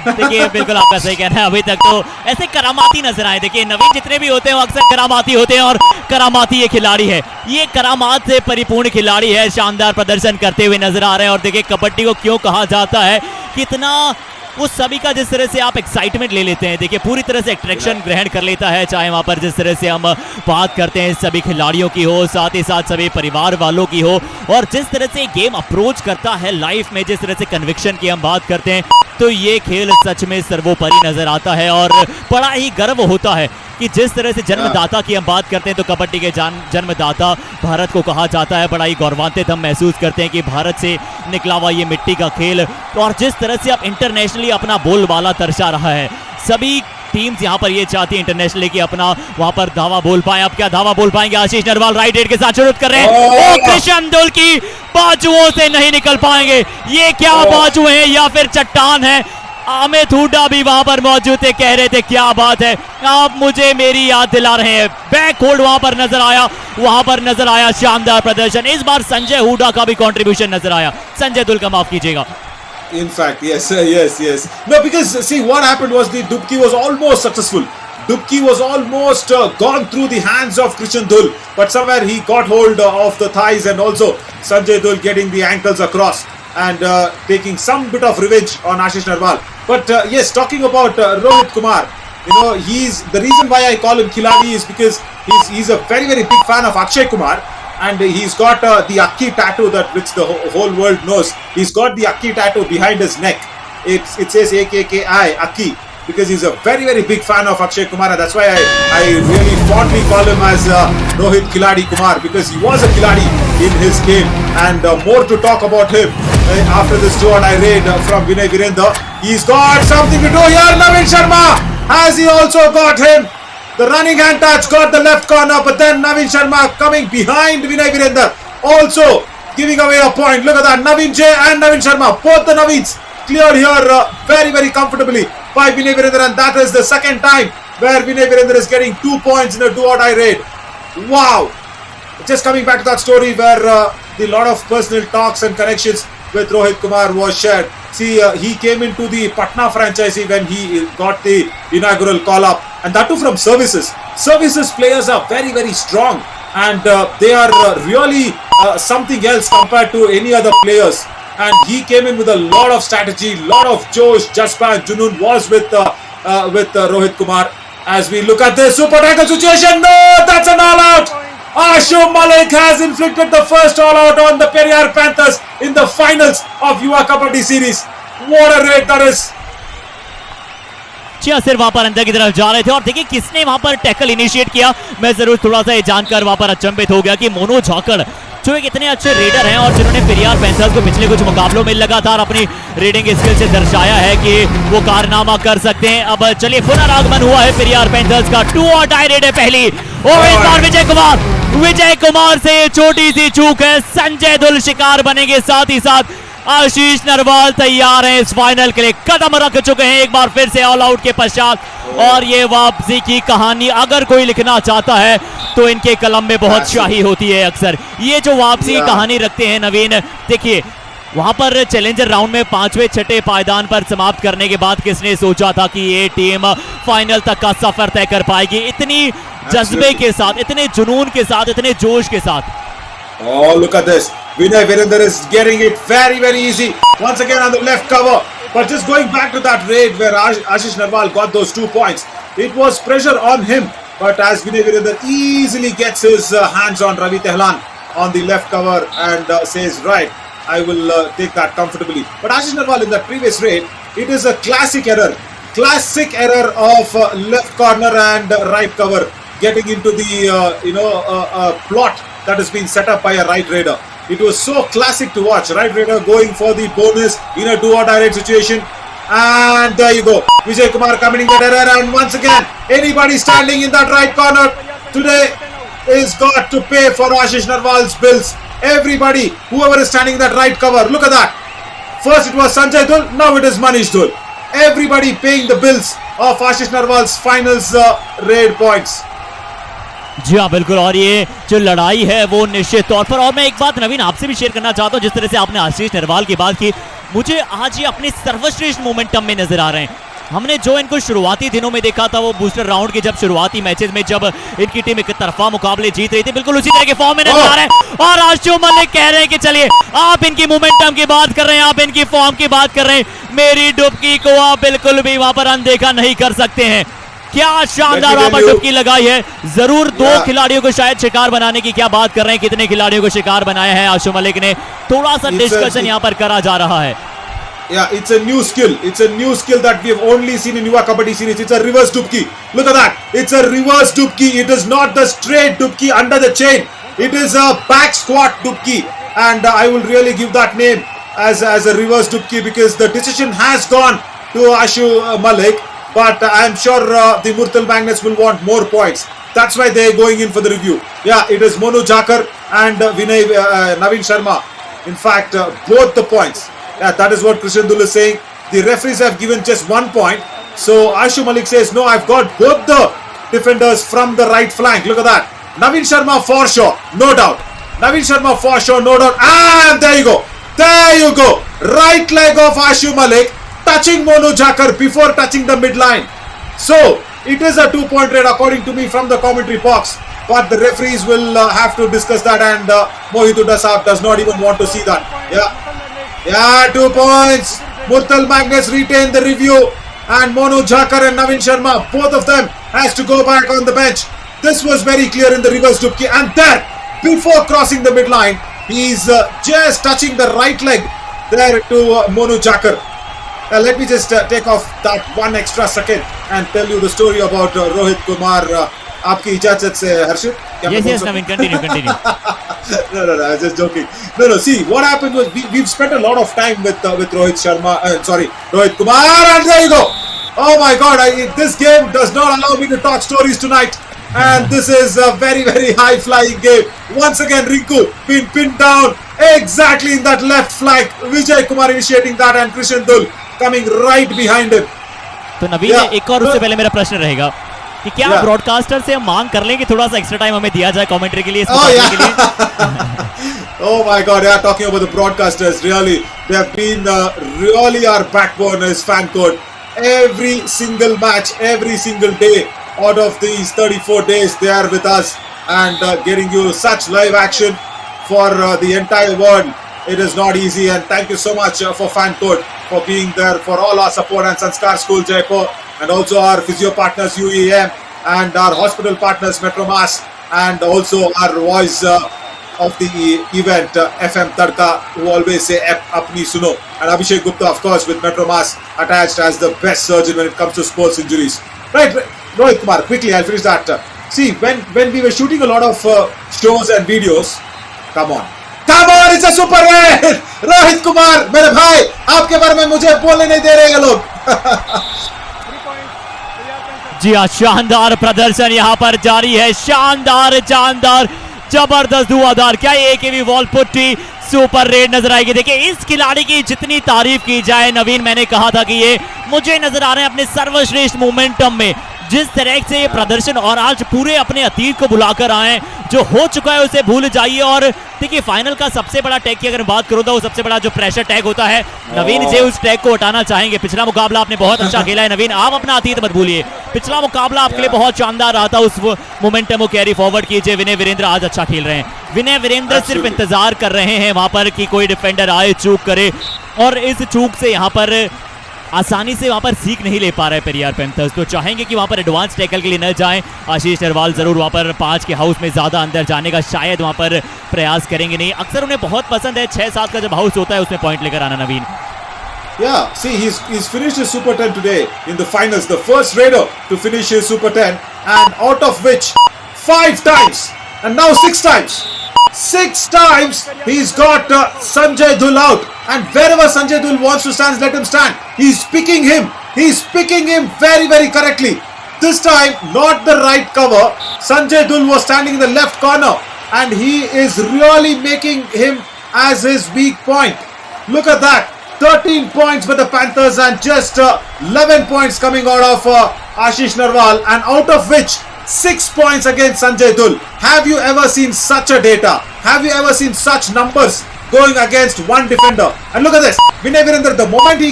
देखिए बिल्कुल आपका सही कहना है, अभी तक तो ऐसे करामाती नजर आए। देखिए नवीन जितने भी होते हैं वो अक्सर करामाती होते हैं और करामाती ये खिलाड़ी है, ये करामात से परिपूर्ण खिलाड़ी है, शानदार प्रदर्शन करते हुए नजर आ रहे हैं। और देखिए कबड्डी को क्यों कहा जाता है, कितना उस सभी का जिस तरह से आप एक्साइटमेंट ले लेते हैं, देखिए पूरी तरह से अट्रैक्शन ग्रहण कर लेता है, चाहे वहां पर जिस तरह से हम बात करते हैं सभी खिलाड़ियों की हो, साथ ही साथ सभी परिवार वालों की हो, और जिस तरह से गेम अप्रोच करता है लाइफ में, जिस तरह से कन्विक्शन की हम बात करते हैं, तो ये खेल सच में सर्वोपरि नजर आता है। और बड़ा ही गर्व होता है कि जिस तरह से जन्मदाता की हम बात करते हैं तो कबड्डी के जन्मदाता भारत को कहा जाता है। बड़ा ही गौरवान्वित हम महसूस करते हैं कि भारत से निकला हुआ ये मिट्टी का खेल, और जिस तरह से अब इंटरनेशनली अपना बोलबाला दर्शा रहा है, सभी टीम्स यहाँ पर ये चाहती है इंटरनेशनली कि अपना वहां पर धावा बोल पाए। अब क्या धावा बोल पाएंगे? आशीष नरवाल राइट हेड के साथ शुरू कर रहे हैं, कृष्ण दुल की बाजुओं से नहीं निकल पाएंगे। ये क्या बाजू है या फिर चट्टान है? अमित हुड्डा भी वहां पर मौजूद थे, कह रहे थे क्या बात है, आप मुझे मेरी याद दिला रहे हैं। बैक होल्ड वहां पर नजर आया, शानदार प्रदर्शन। इस बार संजय हुड्डा का भी कंट्रीब्यूशन नजर आया, संजय दुल का माफ कीजिएगा। In fact, yes. No, because see what happened was the Dubki was almost successful. Dubki was almost gone through the hands of Krishan Dul, but somewhere he got hold of the thighs, and also Sanjay Dul getting the ankles across and taking some bit of revenge on Ashish Narwal. But yes, talking about Rohit Kumar, you know, he's the reason why I call him Khiladi is because he's a very, very big fan of Akshay Kumar. And he's got the Akki tattoo that which the whole world knows. He's got the Akki tattoo behind his neck. It says AKKI, Akki, because he's a very, very big fan of Akshay Kumar. That's why I really fondly call him as Rohit Khiladi Kumar, because he was a Khiladi in his game. And more to talk about him after this 2-on-I raid from Vinay Virendra. He's got something to do here. Navin Sharma, has he also got him? The running hand touch got the left corner, but then Navin Sharma coming behind Vinay Virendra, also giving away a point. Look at that, Navin J and Navin Sharma, both the Navins cleared here very, very comfortably by Vinay Virendra, and that is the second time where Vinay Virendra is getting 2 points in a 2-on-I raid. Wow! Just coming back to that story where the lot of personal talks and connections with Rohit Kumar was shared. See, he came into the Patna franchisee when he got the inaugural call-up, and that too from services. Services players are very, very strong, and they are really something else compared to any other players. And he came in with a lot of strategy, lot of Josh, Jaspa and Junoon was with Rohit Kumar. As we look at this super tackle situation, no, that's an all-out. Ashu Malik has inflicted the first all-out on the Periyar Panthers in the finals of Yuva Kabaddi series. What a raid that is. सिर्फ वहां पर अंदर की तरफ जा रहे थे, और देखिए किसने वहां पर टैकल इनिशिएट किया। मैं जरूर थोड़ा सा ये जानकर वहां पर अचंभित हो गया कि मोनू झाकड़ जो एक इतने अच्छे रेडर हैं और जिन्होंने पेरियार पैंथर्स को पिछले कुछ मुकाबलों में लगातार अपनी रेडिंग स्किल से दर्शाया है कि वो कारनामा कर सकते हैं। अब चलिए पुनरागमन हुआ है पेरियार पैंथर्स का, 2-on-I रेड है पहली, और इस बार विजय कुमार से छोटी सी चूक है। संजय दुल शिकार बनेंगे, साथ ही साथ आशीष नरवाल तैयार हैं इस फाइनल के लिए, कदम रख चुके हैं एक बार फिर से ऑल आउट के पश्चात। और ये वापसी की कहानी अगर कोई लिखना चाहता है तो इनके कलम में बहुत शाही होती है अक्सर। ये जो वापसी की कहानी रखते हैं नवीन, देखिए वहां पर चैलेंजर राउंड में 5वें 6ठे पायदान पर समाप्त करने के बाद किसने सोचा था कि ये टीम फाइनल तक का सफर तय कर पाएगी, इतनी जज्बे के साथ, इतने जुनून के साथ, इतने जोश के साथ। Oh, look at this. Vinay Virendra is getting it very, very easy. Once again on the left cover. But just going back to that raid where Ashish Narwal got those 2 points, it was pressure on him. But as Vinay Virendra easily gets his hands on Ravi Tehlan on the left cover and says, right, I will take that comfortably. But Ashish Narwal in that previous raid, it is a classic error. Classic error of left corner and right cover getting into the plot that has been set up by a right raider. It was so classic to watch. Right raider going for the bonus in a 2-on-I raid situation. And there you go. Vijay Kumar committing that error. And once again, anybody standing in that right corner today is got to pay for Ashish Narwal's bills. Everybody, whoever is standing in that right cover, look at that. First it was Sanjay Dul, now it is Manish Dul. Everybody paying the bills of Ashish Narwal's finals raid points. जी हाँ बिल्कुल, और ये जो लड़ाई है वो निश्चित तौर पर, और मैं एक बात नवीन आपसे भी शेयर करना चाहता हूँ, जिस तरह से आपने आशीष नरवाल की बात की, मुझे आज ये अपने सर्वश्रेष्ठ मोमेंटम में नजर आ रहे हैं। हमने जो इनको शुरुआती दिनों में देखा था वो बूस्टर राउंड के जब शुरुआती मैचेस में जब इनकी टीम एक तरफा मुकाबले जीत रही थी, बिल्कुल उसी तरह के फॉर्म में नजर आ रहे हैं। और आशु मलिक कह रहे हैं कि चलिए आप इनकी मोमेंटम की बात कर रहे हैं, आप इनकी फॉर्म की बात कर रहे हैं, मेरी डुबकी को आप बिल्कुल भी वहां पर अनदेखा नहीं कर सकते हैं। क्या शानदार वहां पर डुबकी लगाई है, जरूर 2 खिलाड़ियों को शायद शिकार बनाने की क्या बात कर रहे हैं, कितने खिलाड़ियों को शिकार बनाया है आशु मलिक ने, थोड़ा सा डिस्कशन यहां पर करा जा रहा है। Yeah, it's a new skill. It's a new skill that we have only seen in Yuva Kabaddi series. It's a reverse dubki. Look at that. It's a reverse dubki. It is not the straight dubki under the chain. It is a back squat dubki. And I will really give that name as a reverse dubki because the decision has gone to Ashu Malik. But I am sure the Murthal Magnets will want more points. That's why they are going in for the review. Yeah, it is Monu Jakar and Navin Sharma. In fact, both the points. Yeah, that is what Krishan Dul is saying. The referees have given just 1 point. So Ashu Malik says, no, I've got both the defenders from the right flank. Look at that. Navin Sharma for sure, no doubt. Navin Sharma for sure, no doubt. And there you go. There you go. Right leg of Ashu Malik touching Monu Jakar before touching the midline. So it is a 2-point raid according to me from the commentary box. But the referees will have to discuss that, and Mohituda Saab does not even want to see that. Yeah, 2 points. Murthal Magnets retain the review, and Monu Jakar and Navin Sharma, both of them has to go back on the bench. This was very clear in the reverse dubki, and there, before crossing the midline, he's just touching the right leg there to Monu Jakar. let me just take off that 1 extra second and tell you the story about Rohit Kumar. आपकी इजाजत से हर्षित. Yes, Naveen, continue. No, I was just joking. No. See, what happened was we've spent a lot of time with Rohit Sharma. Rohit Kumar, and there you go. Oh my God! This game does not allow me to talk stories tonight. And this is a very, very high-flying game. Once again, Rinku been pinned down exactly in that left flank. Vijay Kumar initiating that, and Krishan Dul coming right behind him. तो नवीन, एक और उससे पहले मेरा प्रश्न रहेगा कि क्या ब्रॉडकास्टर से हम मांग कर लें कि थोड़ा सा एक्स्ट्रा टाइम हमें दिया जाए कमेंट्री के लिए, के लिए? Oh my God, yeah, talking about the broadcasters, really, they have been really our backbone as fan code. Every single match, every single day out of these 34 days, they are with us and getting you such live action for the entire world. It is not easy, and thank you so much for fan code for being there for all our support, and Sanskar School Jaipur, and also our physio partners UEM, and our hospital partners Metromas, and also our voice of the event FM Tadka, who always say apni suno, and Abhishek Gupta, of course, with Metromas attached as the best surgeon when it comes to sports injuries. Right, Rohit Kumar, quickly, I'll finish that. See, when we were shooting a lot of shows and videos, come on, it's a super hit! Rohit Kumar, मेरे भाई, आपके बारे में मुझे बोलने नहीं दे रहे ये लोग. जी हाँ, शानदार प्रदर्शन यहाँ पर जारी है, शानदार जबरदस्त धुआंधार. क्या ये AKB wall putty super red नजर आएगी? देखिए, इस खिलाड़ी की जितनी तारीफ की जाए नवीन, मैंने कहा था कि ये मुझे नजर आ रहे हैं अपने सर्वश्रेष्ठ मोमेंटम में. जिस तरह से ये प्रदर्शन, और आज पूरे अपने अतीत को बुलाकर आए, जो हो चुका है उसे भूल जाइए. और देखिए, फाइनल का सबसे बड़ा टैग की अगर बात करूं तो वो सबसे बड़ा जो प्रेशर टैग होता है, नवीन जी उस टैग को हटाना चाहेंगे. पिछला मुकाबला आपने बहुत अच्छा खेला है नवीन, आप अपना अतीत मत भूलिए. पिछला मुकाबला आपके लिए बहुत शानदार रहा था, उस मोमेंटम को कैरी फॉरवर्ड कीजिए. विनय वीरेंद्र आज अच्छा खेल रहे हैं. विनय वीरेंद्र सिर्फ इंतजार कर रहे हैं वहां पर कि कोई डिफेंडर आए, चूक करे, और इस चूक से यहाँ पर आसानी से वहां पर सीख नहीं ले पा रहे पेरियार पैंथर्स. तो चाहेंगे कि वहां पर एडवांस टैकल के लिए न जाएं. आशीष नरवाल जरूर वहां पर 5 के हाउस में ज्यादा अंदर जाने का शायद वहां पर प्रयास करेंगे नहीं. अक्सर उन्हें बहुत पसंद है 6-7 का जब हाउस होता है उसमें पॉइंट लेकर आना. नवीन, yeah, see, he's finished his Super 10 today in the finals, the first raider to finish his Super 10, and out of which 5 times and now 6 times. 6 times he's got Sanjay Dhul out, and wherever Sanjay Dhul wants to stand, let him stand. He's picking him very, very correctly. This time, not the right cover. Sanjay Dhul was standing in the left corner, and he is really making him as his weak point. Look at that, 13 points for the Panthers, and just 11 points coming out of Ashish Narwal, and out of which 6 points against Sanjay Dhul. Have you ever seen such a data? Have you ever seen such numbers going against one defender? And look at this, Vinay Virendra, the moment he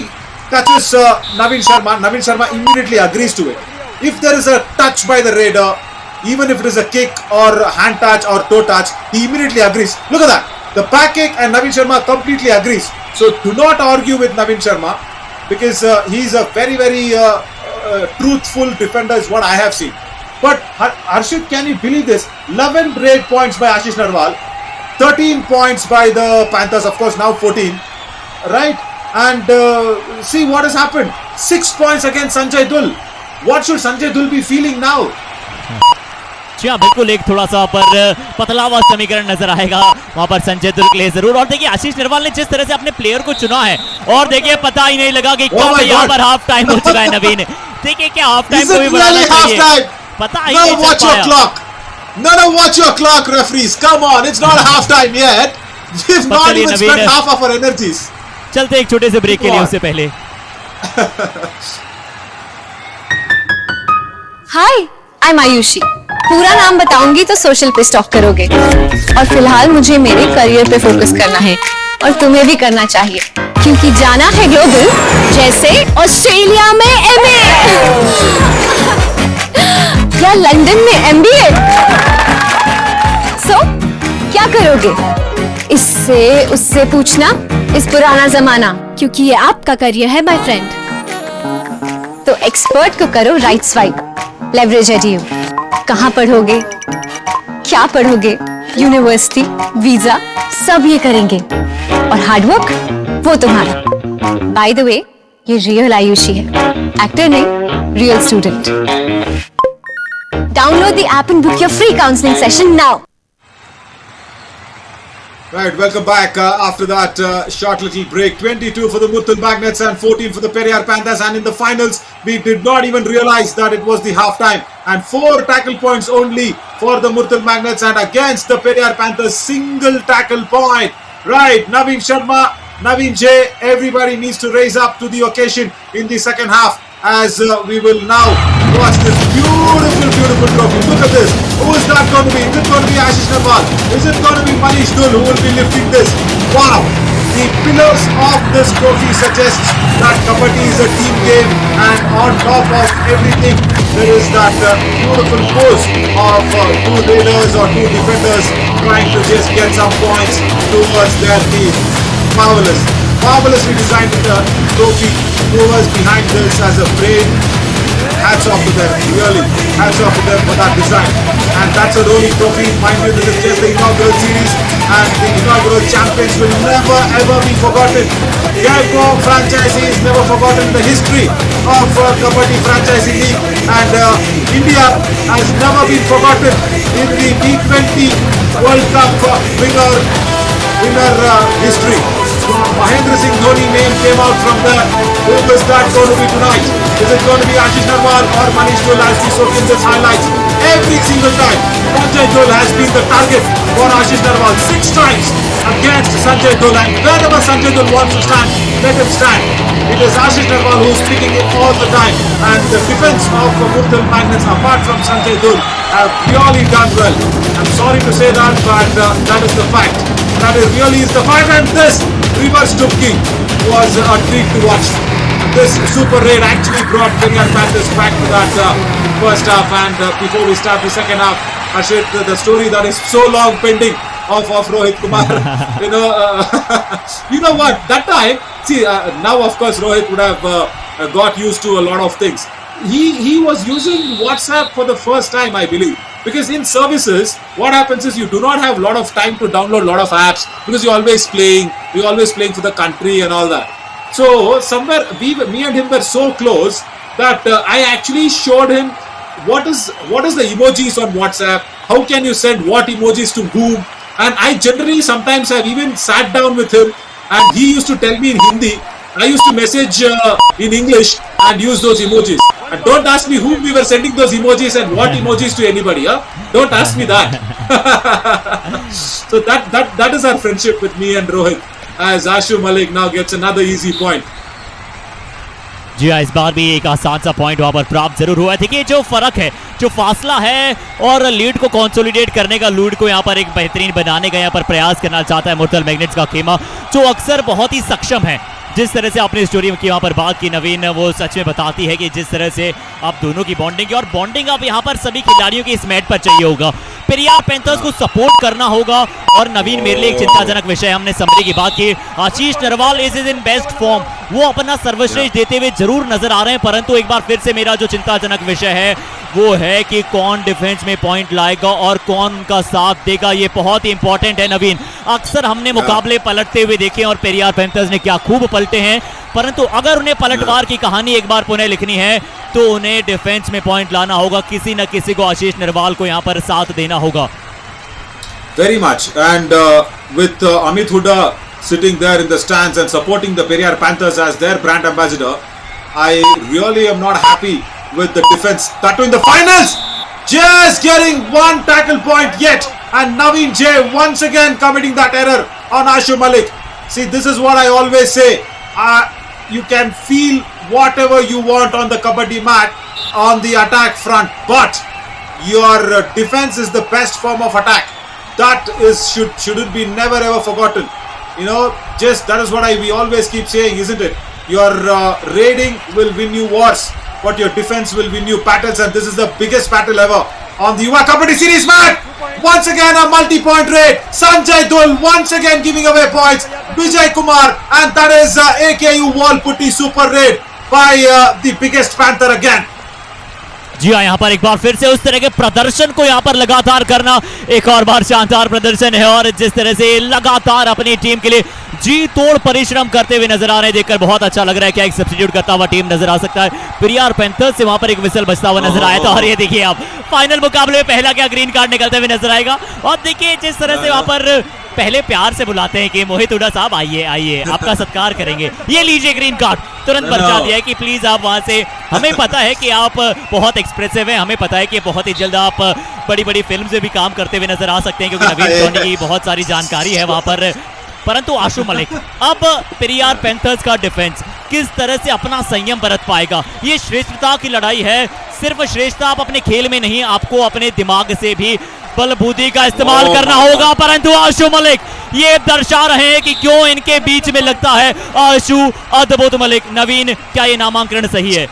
touches Naveen Sharma immediately agrees to it. If there is a touch by the raider, even if it is a kick or a hand touch or toe touch, he immediately agrees. Look at that, the back kick, and Naveen Sharma completely agrees. So do not argue with Naveen Sharma, because he's a very, very truthful defender is what I have seen. But Harshit, can you believe this? 11 raid points by Ashish Narwal, 13 points by the Panthers, of course now 14, right? And see what has happened. 6 points against Sanjay Dhul. What should Sanjay Dhul be feeling now? जी हाँ, बिल्कुल एक थोड़ा सा पर पतला हुआ समीकरण नजर आएगा वहां पर संजय दुल के लिए जरूर. और देखिए, आशीष नरवाल ने जिस तरह से अपने प्लेयर को चुना है, और देखिए पता ही नहीं लगा कि कब यहाँ पर हाफ टाइम हो चुका है. नवीन, देखिए क्या हाफ टाइम को भी बढ़ाना चाहिए, पता ही नहीं चल पाया. No, watch your clock, referees. Come on, it's not half time yet. We've not even spent half of our energies. चलते एक छोटे से ब्रेक के लिए, उससे पहले हाय, आई एम आयुषी. पूरा नाम बताऊंगी तो सोशल पे स्टॉक करोगे, और फिलहाल मुझे मेरे करियर पे फोकस करना है, और तुम्हें भी करना चाहिए, क्योंकि जाना है ग्लोबल, जैसे ऑस्ट्रेलिया में MA या लंदन में MBA. सो क्या करोगे? इससे उससे पूछना, इस पुराना जमाना, क्योंकि ये आपका करियर है माय फ्रेंड. तो एक्सपर्ट को करो राइट स्वाइप. लेवरेज एडयू. कहाँ पढ़ोगे, क्या पढ़ोगे, यूनिवर्सिटी, वीजा, सब ये करेंगे, और हार्डवर्क वो तुम्हारा. बाय द वे, ये रियल आयुषी है, एक्टर नहीं, real student. Download the app and book your free counseling session now. Right, welcome back after that short little break. 22 for the Murthal Magnets and 14 for the Periyar Panthers, and in the finals we did not even realize that it was the half-time, and 4 tackle points only for the Murthal Magnets, and against the Periyar Panthers, single tackle point. Right, Naveen Sharma, Naveen J, everybody needs to raise up to the occasion in the second half as we will now watch this beautiful trophy. Look at this. Who is that going to be? Is it going to be Ashish Narwal? Is it going to be Manish Dhul who will be lifting this? Wow! The pillars of this trophy suggests that Kabaddi is a team game, and on top of everything there is that beautiful pose of 2 raiders or 2 defenders trying to just get some points towards their team. Marvelously designed trophy. Who was behind this as a brain? Hats off to them, really. Hats off to them for that design. And that's a rolling trophy. Mind you, this is just the inaugural series, and the inaugural champions will never ever be forgotten. YKS franchisee is never forgotten in the history of Kabaddi Franchisee League, and India has never been forgotten in the T20 World Cup winner history. Mahendra Singh Dhoni name came out from there. Who is that going to be tonight? Is it going to be Ashish Narwal or Manish Dhul as we soak in this highlights? Every single time, Sanjay Dhul has been the target for Ashish Narwal 6 times against Sanjay Dhul, and whenever Sanjay Dhul wants to stand, let him stand. It is Ashish Narwal who is speaking it all the time, and the defense of the Murthal Magnets, apart from Sanjay Dhul, have really done well. I'm sorry to say that, but that is the fact. That really is the fact, and this reverse Dubki was a treat to watch. This super raid actually brought Periyar Panthers back to that first half, and before we start the second half, Ashit, the story that is so long pending of Rohit Kumar. you know what? That time, see, now of course Rohit would have got used to a lot of things. He was using WhatsApp for the first time, I believe. Because in services, what happens is you do not have a lot of time to download a lot of apps because you're always playing for the country and all that. So somewhere me and him were so close that I actually showed him what is the emojis on WhatsApp, how can you send what emojis to whom, and I generally sometimes have even sat down with him and he used to tell me in Hindi. I used to message in English and use those emojis. And don't ask me whom we were sending those emojis and what emojis to anybody. Don't ask me that. So that is our friendship with me and Rohit. As Ashu Malik now gets another easy point. जी हाँ, इस बार भी एक आसान सा point वहां पर प्राप्त जरूर हुआ। देखिए जो फर्क है, जो फासला है और लीड को कंसोलिडेट करने का, लीड को यहाँ पर एक बेहतरीन बनाने का यहाँ पर प्रयास करना चाहता है मुरथल मैग्नेट्स का खेमा, जो अक्सर बहुत ही सक्षम है। जिस तरह से आपने स्टोरी की वहां पर बात की नवीन, वो सच में बताती है कि जिस तरह से आप दोनों की बॉन्डिंग और बॉन्डिंग आप यहाँ पर सभी खिलाड़ियों के इस मैच पर चाहिए होगा। पेरियार पैंथर्स को सपोर्ट करना होगा, और नवीन मेरे लिए एक चिंताजनक विषय, हमने समरी की बात की, Ashish Narwal is in best form, वो अपना सर्वश्रेष्ठ देते हुए जरूर नजर आ रहे हैं, परंतु एक बार फिर से मेरा जो चिंताजनक विषय है वो है कि कौन डिफेंस में पॉइंट लाएगा और कौन उनका साथ देगा। ये बहुत ही इंपॉर्टेंट है नवीन। अक्सर हमने मुकाबले पलटते हुए देखे और पेरियार पैंथर्स ने क्या खूब पलटे हैं, परंतु अगर उन्हें पलटवार की कहानी एक बार पुनः लिखनी है तो उन्हें डिफेंस में पॉइंट लाना होगा, किसी न किसी को आशीष नरवाल को यहां पर साथ देना होगा। Very much, and with Amit Huda sitting there in the stands and supporting the Periyar Panthers as their brand ambassador, I really am not happy with the defense. That too in the finals, just getting one tackle point yet, and Naveen J once again committing that error on Ashu Malik. See, this is what I always say. You can feel whatever you want on the Kabaddi mat on the attack front, but your defense is the best form of attack. That is shouldn't be never ever forgotten. Just that is what we always keep saying, isn't it? Your raiding will win you wars, but your defense will win you battles, and this is the biggest battle ever on the Yuva Kabaddi series mat. Once again a multi-point raid. Sanjay Dhul once again giving away points. Vijay Kumar, and that is AKU wall putty super raid by the biggest Panther again. जी हाँ, यहाँ पर एक बार फिर से उस तरह के प्रदर्शन को यहाँ पर लगातार करना एक और बार शानदार प्रदर्शन है, और जिस तरह से लगातार अपनी टीम के लिए जी तोड़ परिश्रम करते हुए नजर आ रहे हैं, देखकर बहुत अच्छा लग रहा है। क्या एक सब्स्टिट्यूट करता हुआ टीम नजर आ सकता है। पेरियार पैंथर्स से वहां पर एक विसल बजता हुआ नजर आया था, और ये देखिए आप फाइनल मुकाबले में पहला क्या ग्रीन कार्ड निकलते हुए नजर आएगा। और देखिए जिस तरह से वहां पर पहले प्यार से बुलाते हैं कि मोहित हुड्डा साहब आइए आइए, आपका सत्कार करेंगे, ये लीजिए ग्रीन कार्ड, तुरंत बचा दिया है कि प्लीज आप वहां से, हमें पता है कि आप बहुत एक्सप्रेसिव हैं, हमें पता है कि बहुत ही जल्द आप बड़ी बड़ी फिल्म से भी काम करते हुए नजर आ सकते हैं, क्योंकि नवीन सोनी की बहुत सारी जानकारी है वहां पर। परंतु आशु मलिक, अब पेरियार पैंथर्स का डिफेंस किस तरह से अपना संयम बरत पाएगा। ये श्रेष्ठता की लड़ाई है, सिर्फ श्रेष्ठता आप अपने खेल में नहीं, आपको अपने दिमाग से भी बल बुद्धि का इस्तेमाल करना होगा। परंतु आशु मलिक ये दर्शा रहे हैं कि क्यों इनके बीच में लगता है आशु अद्भुत मलिक। नवीन, क्या ये नामांकन सही है?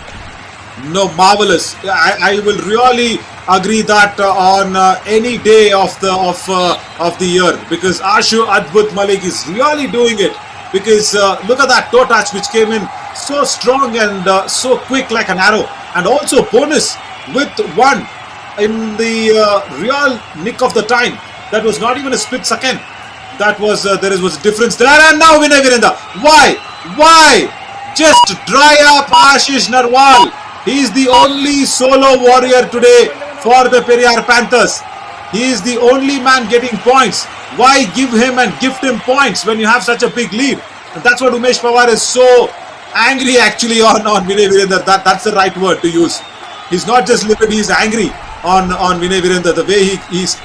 No, marvelous. I will really agree that on any day of the year, because Ashu Adbhut Malik is really doing it. Because look at that toe touch which came in so strong and so quick like an arrow, and also bonus with one in the real nick of the time. That was not even a split second. That was there was a difference there, and now Vinay Virendra. Why? Just dry up Ashish Narwal. He is the only solo warrior today for the Periyar Panthers. He is the only man getting points. Why give him and gift him points when you have such a big lead? And that's what Umesh Pawar is so angry actually on Vinay Virendra. That's the right word to use. He's not just livid, he's angry on Vinay Virendra. The way he's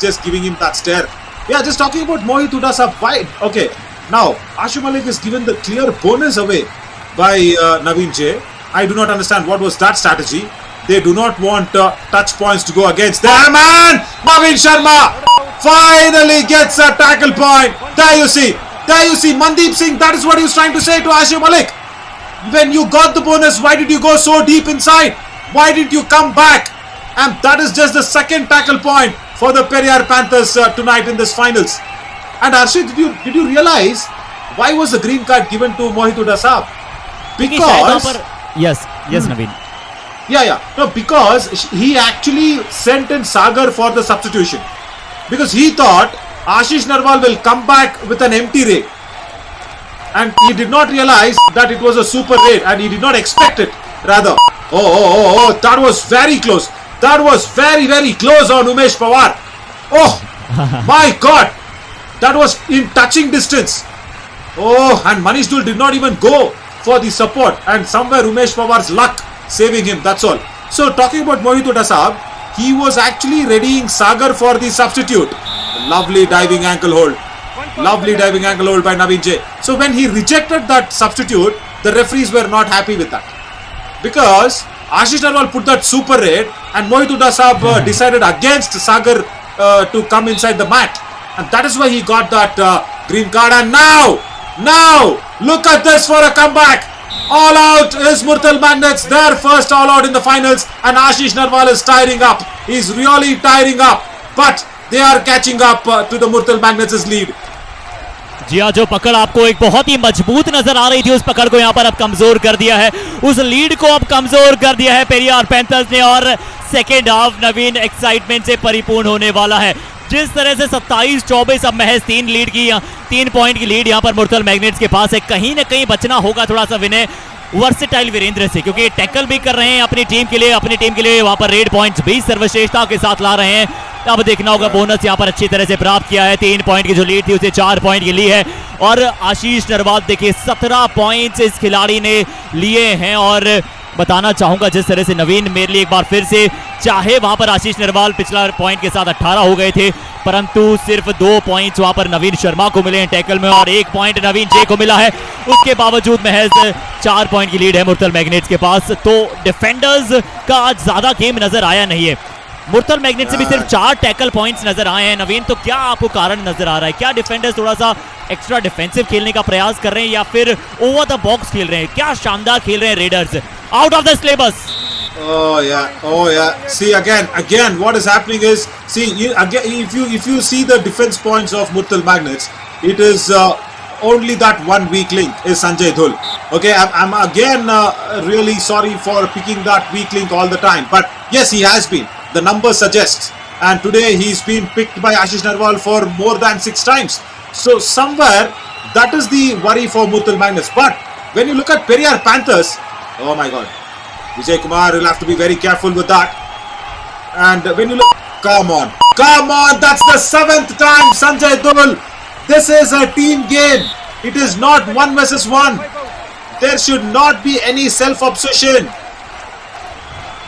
just giving him that stare. Yeah, just talking about Mohit Huda Sahab. Why? Okay, now Ashu Malik is given the clear bonus away by Naveen J. I do not understand what was that strategy. They do not want touch points to go against their man. Naveen Sharma finally gets a tackle point. There you see, Mandeep Singh. That is what he was trying to say to Ashu Malik. When you got the bonus, why did you go so deep inside? Why did you come back? And that is just the second tackle point for the Periyar Panthers tonight in this finals. And Arshid, did you realize why was the green card given to Mohit Huda Sahab? Because yes, Naveen. Yeah. No, because he actually sent in Sagar for the substitution. Because he thought Ashish Narwal will come back with an empty raid. And he did not realize that it was a super raid, and he did not expect it, rather. Oh, that was very close. That was very, very close on Umesh Pawar. Oh, my God. That was in touching distance. Oh, and Manish Dul did not even go for the support, and somewhere Umesh Pawar's luck saving him, that's all. So talking about Mohit Huda Sahab, he was actually readying Sagar for the substitute. Lovely diving ankle hold by Naveen J. So when he rejected that substitute, the referees were not happy with that, because Ashish Narwal put that super raid, and Mohit Huda Sahab decided against Sagar to come inside the mat, and that is why he got that green card. And now, look at this for a comeback. All out is Murthal Magnets, their first all out in the finals, and Ashish Narwal is tiring up. He's really tiring up, but they are catching up to the Murthal Magnets' lead. जी हाँ, जो पकड़ आपको एक बहुत ही मजबूत नजर आ रही थी, उस पकड़ को यहाँ पर अब कमजोर कर दिया है, उस लीड को अब कमजोर कर दिया है पेरियार पैंथर्स ने, और सेकेंड हाफ नवीन एक्साइटमेंट से परिपूर्ण होने वाला है। जिस तरह से 27-24 अब महज 3 पॉइंट की लीड यहाँ पर मुरथल मैग्नेट्स के पास है। कहीं ना कहीं बचना होगा थोड़ा सा विनय वर्सेटाइल वीरेंद्र से, क्योंकि टैकल भी कर रहे हैं अपनी टीम के लिए वहां पर रेड पॉइंट्स भी सर्वश्रेष्ठता के साथ ला रहे हैं। अब देखना होगा, बोनस यहां पर अच्छी तरह से प्राप्त किया है, 3 पॉइंट की जो लीड थी उसे 4 पॉइंट की ली है। और आशीष नरवाल देखिए 17 पॉइंट्स इस खिलाड़ी ने लिए हैं, और बताना चाहूंगा जिस तरह से नवीन मेरे लिए एक बार फिर से, चाहे वहां पर आशीष नरवाल पिछला पॉइंट के साथ 18 हो गए थे, परंतु सिर्फ 2 पॉइंट्स वहां पर नवीन शर्मा को मिले हैं टैकल में, और 1 पॉइंट नवीन जे को मिला है। उसके बावजूद महज 4 पॉइंट की लीड है मुरथल मैग्नेट्स के पास। तो डिफेंडर्स का आज ज्यादा गेम नजर आया नहीं है, मुरथल मैग्नेट से भी सिर्फ 4 टैकल पॉइंट्स नजर आए हैं। नवीन, तो क्या आपको कारण नजर आ रहा है? क्या डिफेंडर्स थोड़ा सा एक्स्ट्रा डिफेंसिव खेलने का प्रयास कर रहे हैं, या फिर ओवर द बॉक्स खेल रहे हैं? क्या शानदार खेल रहे हैं readers, out of the syllabus. Oh yeah. See again, what is happening is, see again, if you see the defense points of Murthal Magnets, it is only that one weak link is Sanjay Dhul. Okay, I'm again really sorry for picking that weak link all the time. But yes, he has been. The numbers suggest. And today he's been picked by Ashish Narwal for more than 6 times. So somewhere that is the worry for Murthal Magnus. But when you look at Periyar Panthers, oh my God, Vijay Kumar will have to be very careful with that. And when you look, come on, that's the 7th time Sanjay Dhul. This is a team game. It is not 1 versus 1. There should not be any self-obsession.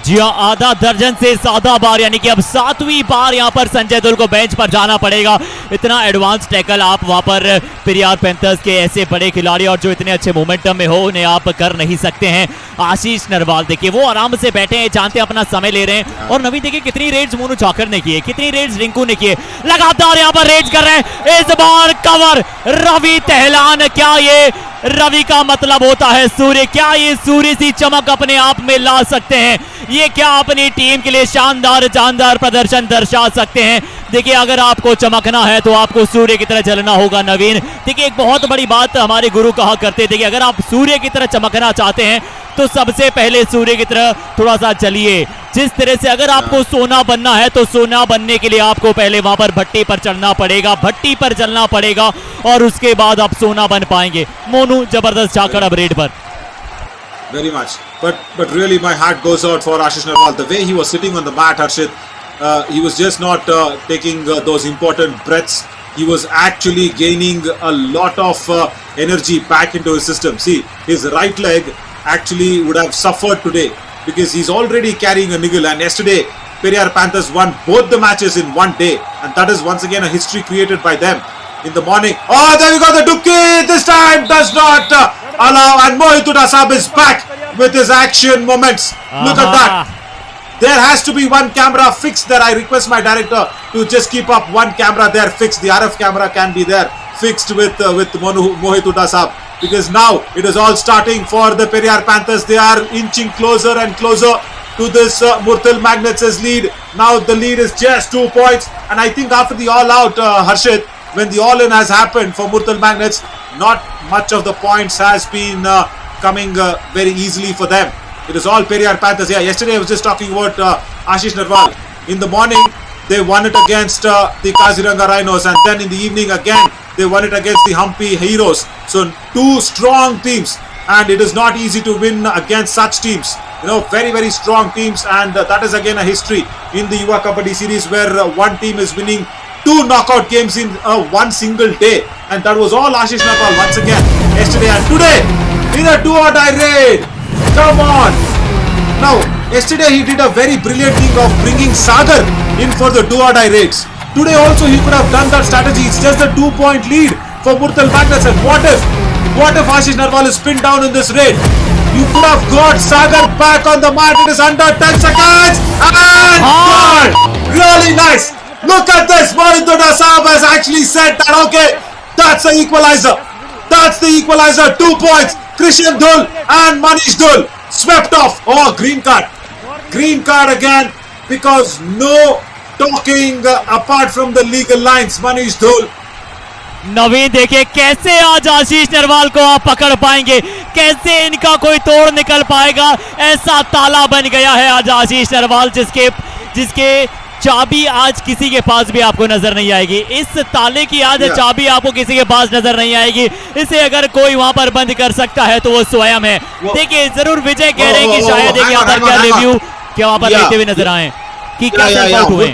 जी हाँ, आधा दर्जन से ज्यादा बार, यानी कि अब 7वीं बार यहां पर संजय दुल को बेंच पर जाना पड़ेगा। इतना एडवांस टैकल आप वहां पर पेरियार पैंथर्स के ऐसे बड़े खिलाड़ी और जो इतने अच्छे मोमेंटम में हो, उन्हें आप कर नहीं सकते हैं। आशीष नरवाल देखिए, वो आराम से बैठे हैं, जानते हैं अपना समय ले रहे हैं। और नवीन देखिए कितनी रेड्स मोनू झाकर ने किए, कितनी रेड्स रिंकू ने किए, लगातार यहां पर रेड्स कर रहे हैं। इस बार कवर रवि टहलान, क्या ये रवि का मतलब होता है सूर्य? क्या ये सूर्य सी चमक अपने आप में ला सकते हैं? ये क्या अपनी टीम के लिए शानदार शानदार प्रदर्शन दर्शा सकते हैं? देखिए, अगर आपको चमकना है तो आपको सूर्य की तरह जलना होगा नवीन। देखिए, एक बहुत बड़ी बात हमारे गुरु कहा करते थे कि अगर आप सूर्य की तरह चमकना चाहते हैं तो सबसे पहले सूर्य की तरह थोड़ा सा जलिए। जिस तरह से अगर आपको सोना बनना है तो सोना बनने के लिए आपको पहले वहां पर भट्टी पर चढ़ना पड़ेगा, भट्टी पर जलना पड़ेगा, और उसके बाद आप सोना बन पाएंगे। मोनू जबरदस्त झाकड़ अब रेड पर। Very much, but really my heart goes out for Ashish Narwal. The way he was sitting on the mat, Harshit, he was just not taking those important breaths. He was actually gaining a lot of energy back into his system. See, his right leg actually would have suffered today because he's already carrying a niggle, and yesterday Periyar Panthers won both the matches in one day, and that is once again a history created by them. In the morning, oh, there we go, the Dukki this time does not allow, and Mohit Udasab is back with his action moments. Look at that. There has to be one camera fixed there. I request my director to just keep up one camera there fixed. The RF camera can be there fixed with Mohit Udasab, because now it is all starting for the Periyar Panthers. They are inching closer and closer to this Murthal Magnets' lead. Now the lead is just 2 points, and I think after the all-out, Harshit, when the all-in has happened for Murthal Magnets, not much of the points has been coming very easily for them. It is all Periyar Panthers. Yeah, yesterday I was just talking about Ashish Narwal. In the morning, they won it against the Kaziranga Rhinos, and then in the evening again, they won it against the Hampi Heroes. So 2 strong teams, and it is not easy to win against such teams. You know, very, very strong teams, and that is again a history in the Yuva Kabaddi series where one team is winning 2 knockout games in one single day, and that was all Ashish Narwal once again yesterday and today in a do-or-die raid. Come on! Now, yesterday he did a very brilliant thing of bringing Sagar in for the do-or-die raids. Today also he could have done that strategy. It's just a 2-point lead for Murthal Magnets, and what if Ashish Narwal is pinned down in this raid? You could have got Sagar back on the mat. It is under 10 seconds and gone! Really nice! Look at this! Mohit Udasab has actually said that, okay, that's the equalizer. That's the equalizer. 2 points. Krishan Dhul and Manish Dhul swept off. Oh, green card. Green card again, because no talking apart from the legal lines. Manish Dhul. नवीन देखिए कैसे आज आशीष नरवाल को आप पकड़ पाएंगे, कैसे इनका कोई तोड़ निकल पाएगा। ऐसा ताला बन गया है आज आशीष नरवाल, जिसके चाबी आज किसी के पास भी आपको नजर नहीं आएगी। इस ताले की आज चाबी आपको किसी के पास नजर नहीं आएगी। इसे अगर कोई वहां पर बंद कर सकता है तो वो स्वयं है। देखिए, जरूर विजय कह रहे हैं कि शायद यहाँ पर क्या रिव्यू क्या वहां पर लेते हुए नजर आए कि क्या हुए।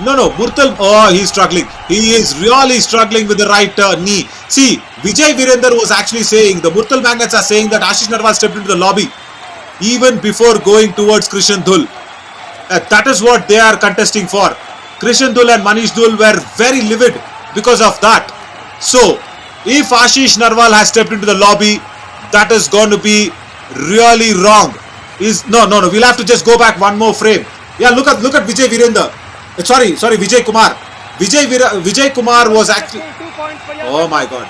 No, Murthal, oh, he's struggling. He is really struggling with the right knee. See, Vijay Virender was actually saying, the Murthal Magnets are saying that Ashish Narwal stepped into the lobby even before going towards Krishan Dhul. That is what they are contesting for. Krishan Dhul and Manish Dhul were very livid because of that. So, if Ashish Narwal has stepped into the lobby, that is going to be really wrong. No, we'll have to just go back one more frame. Yeah, look at Vijay Virender. Sorry, Vijay Kumar. Vijay Kumar was actually. Oh my God.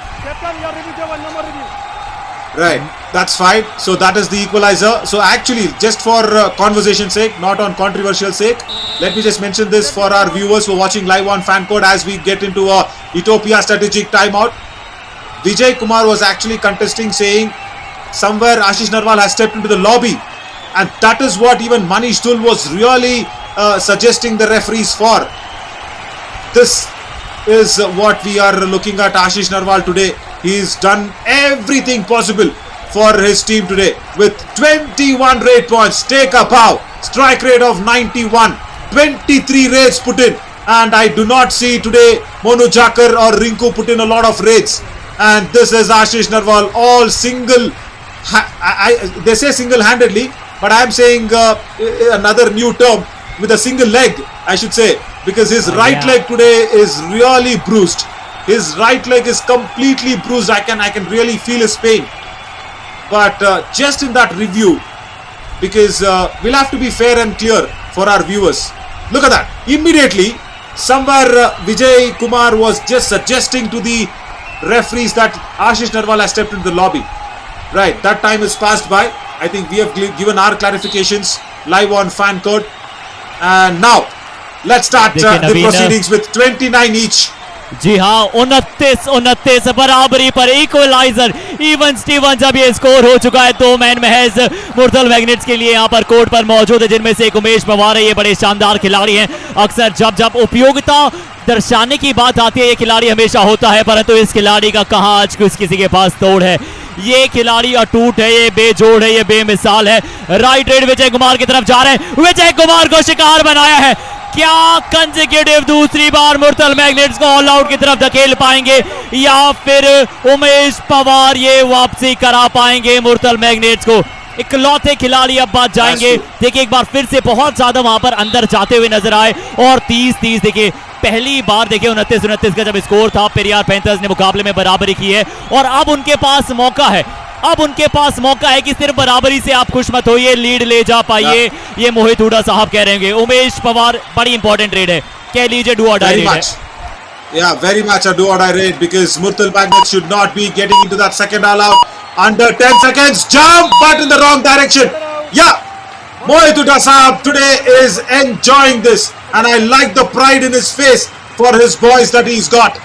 Right, that's fine. So that is the equalizer. So actually, just for conversation's sake, not on controversial sake, let me just mention this for our viewers who are watching live on Fan Code as we get into a Ethiopia strategic timeout. Vijay Kumar was actually contesting, saying somewhere Ashish Narwal has stepped into the lobby, and that is what even Manish Dhul was really suggesting the referees for. This is what we are looking at Ashish Narwal today. He's done everything possible for his team today with 21 rate points. Take a bow. Strike rate of 91. 23 raids put in. And I do not see today Monu Jakar or Rinku put in a lot of raids. And this is Ashish Narwal, all single. They say single-handedly, but I am saying another new term, with a single leg, I should say, because his right leg today is really bruised. His right leg is completely bruised. I can really feel his pain. But just in that review, because we'll have to be fair and clear for our viewers. Look at that. Immediately, somewhere Vijay Kumar was just suggesting to the referees that Ashish Narwal has stepped into the lobby. Right, that time has passed by. I think we have given our clarifications live on fan code. And now, let's start the proceedings with 29 each. जी हाँ, 29 बराबरी पर equaliser even Steven जब ये score हो चुका है। 2 man महज Murthal Magnets के लिए यहाँ पर कोर्ट पर मौजूद है, जिनमें से एक उमेश पवार है। ये बड़े शानदार खिलाड़ी हैं। अक्सर जब उपयोगिता दर्शाने की बात आती है, ये खिलाड़ी हमेशा होता है, परंतु इस खिलाड़ी का कहाँ आज किसी के पास तोड़ है। ये खिलाड़ी अटूट है, ये बेजोड़ है, ये बेमिसाल है। राइट रेड विजय कुमार की तरफ जा रहे हैं। विजय कुमार को शिकार बनाया है। क्या कंसेक्यूटिव दूसरी बार मुरथल मैग्नेट्स को ऑल आउट की तरफ धकेल पाएंगे, या फिर उमेश पवार ये वापसी करा पाएंगे मुरथल मैग्नेट्स को? इकलौते खिलाड़ी अब बात जाएंगे। देखिए एक बार फिर से बहुत ज्यादा वहां पर अंदर जाते हुए नजर आए। और 30-30 देखिए पहली बार देखिए 29-29 का जब स्कोर था, पेरियार पैंथर्स ने मुकाबले में बराबरी की है। और अब उनके पास मौका है, कि सिर्फ बराबरी से आप खुश मत होइए, लीड ले जा पाइए। ये मोहित हुडा साहब कह रहे हैं। उमेश पवार बड़ी इंपॉर्टेंट रेड है, कह लीजिए डू और डाई रेड है। Yeah, very much a do or die raid, because Murthal Magnets should not be getting into that second all out. Under 10 seconds, jump, but in the wrong direction. Yeah, Mohit Huda Saab today is enjoying this, and I like the pride in his face for his boys that he's got.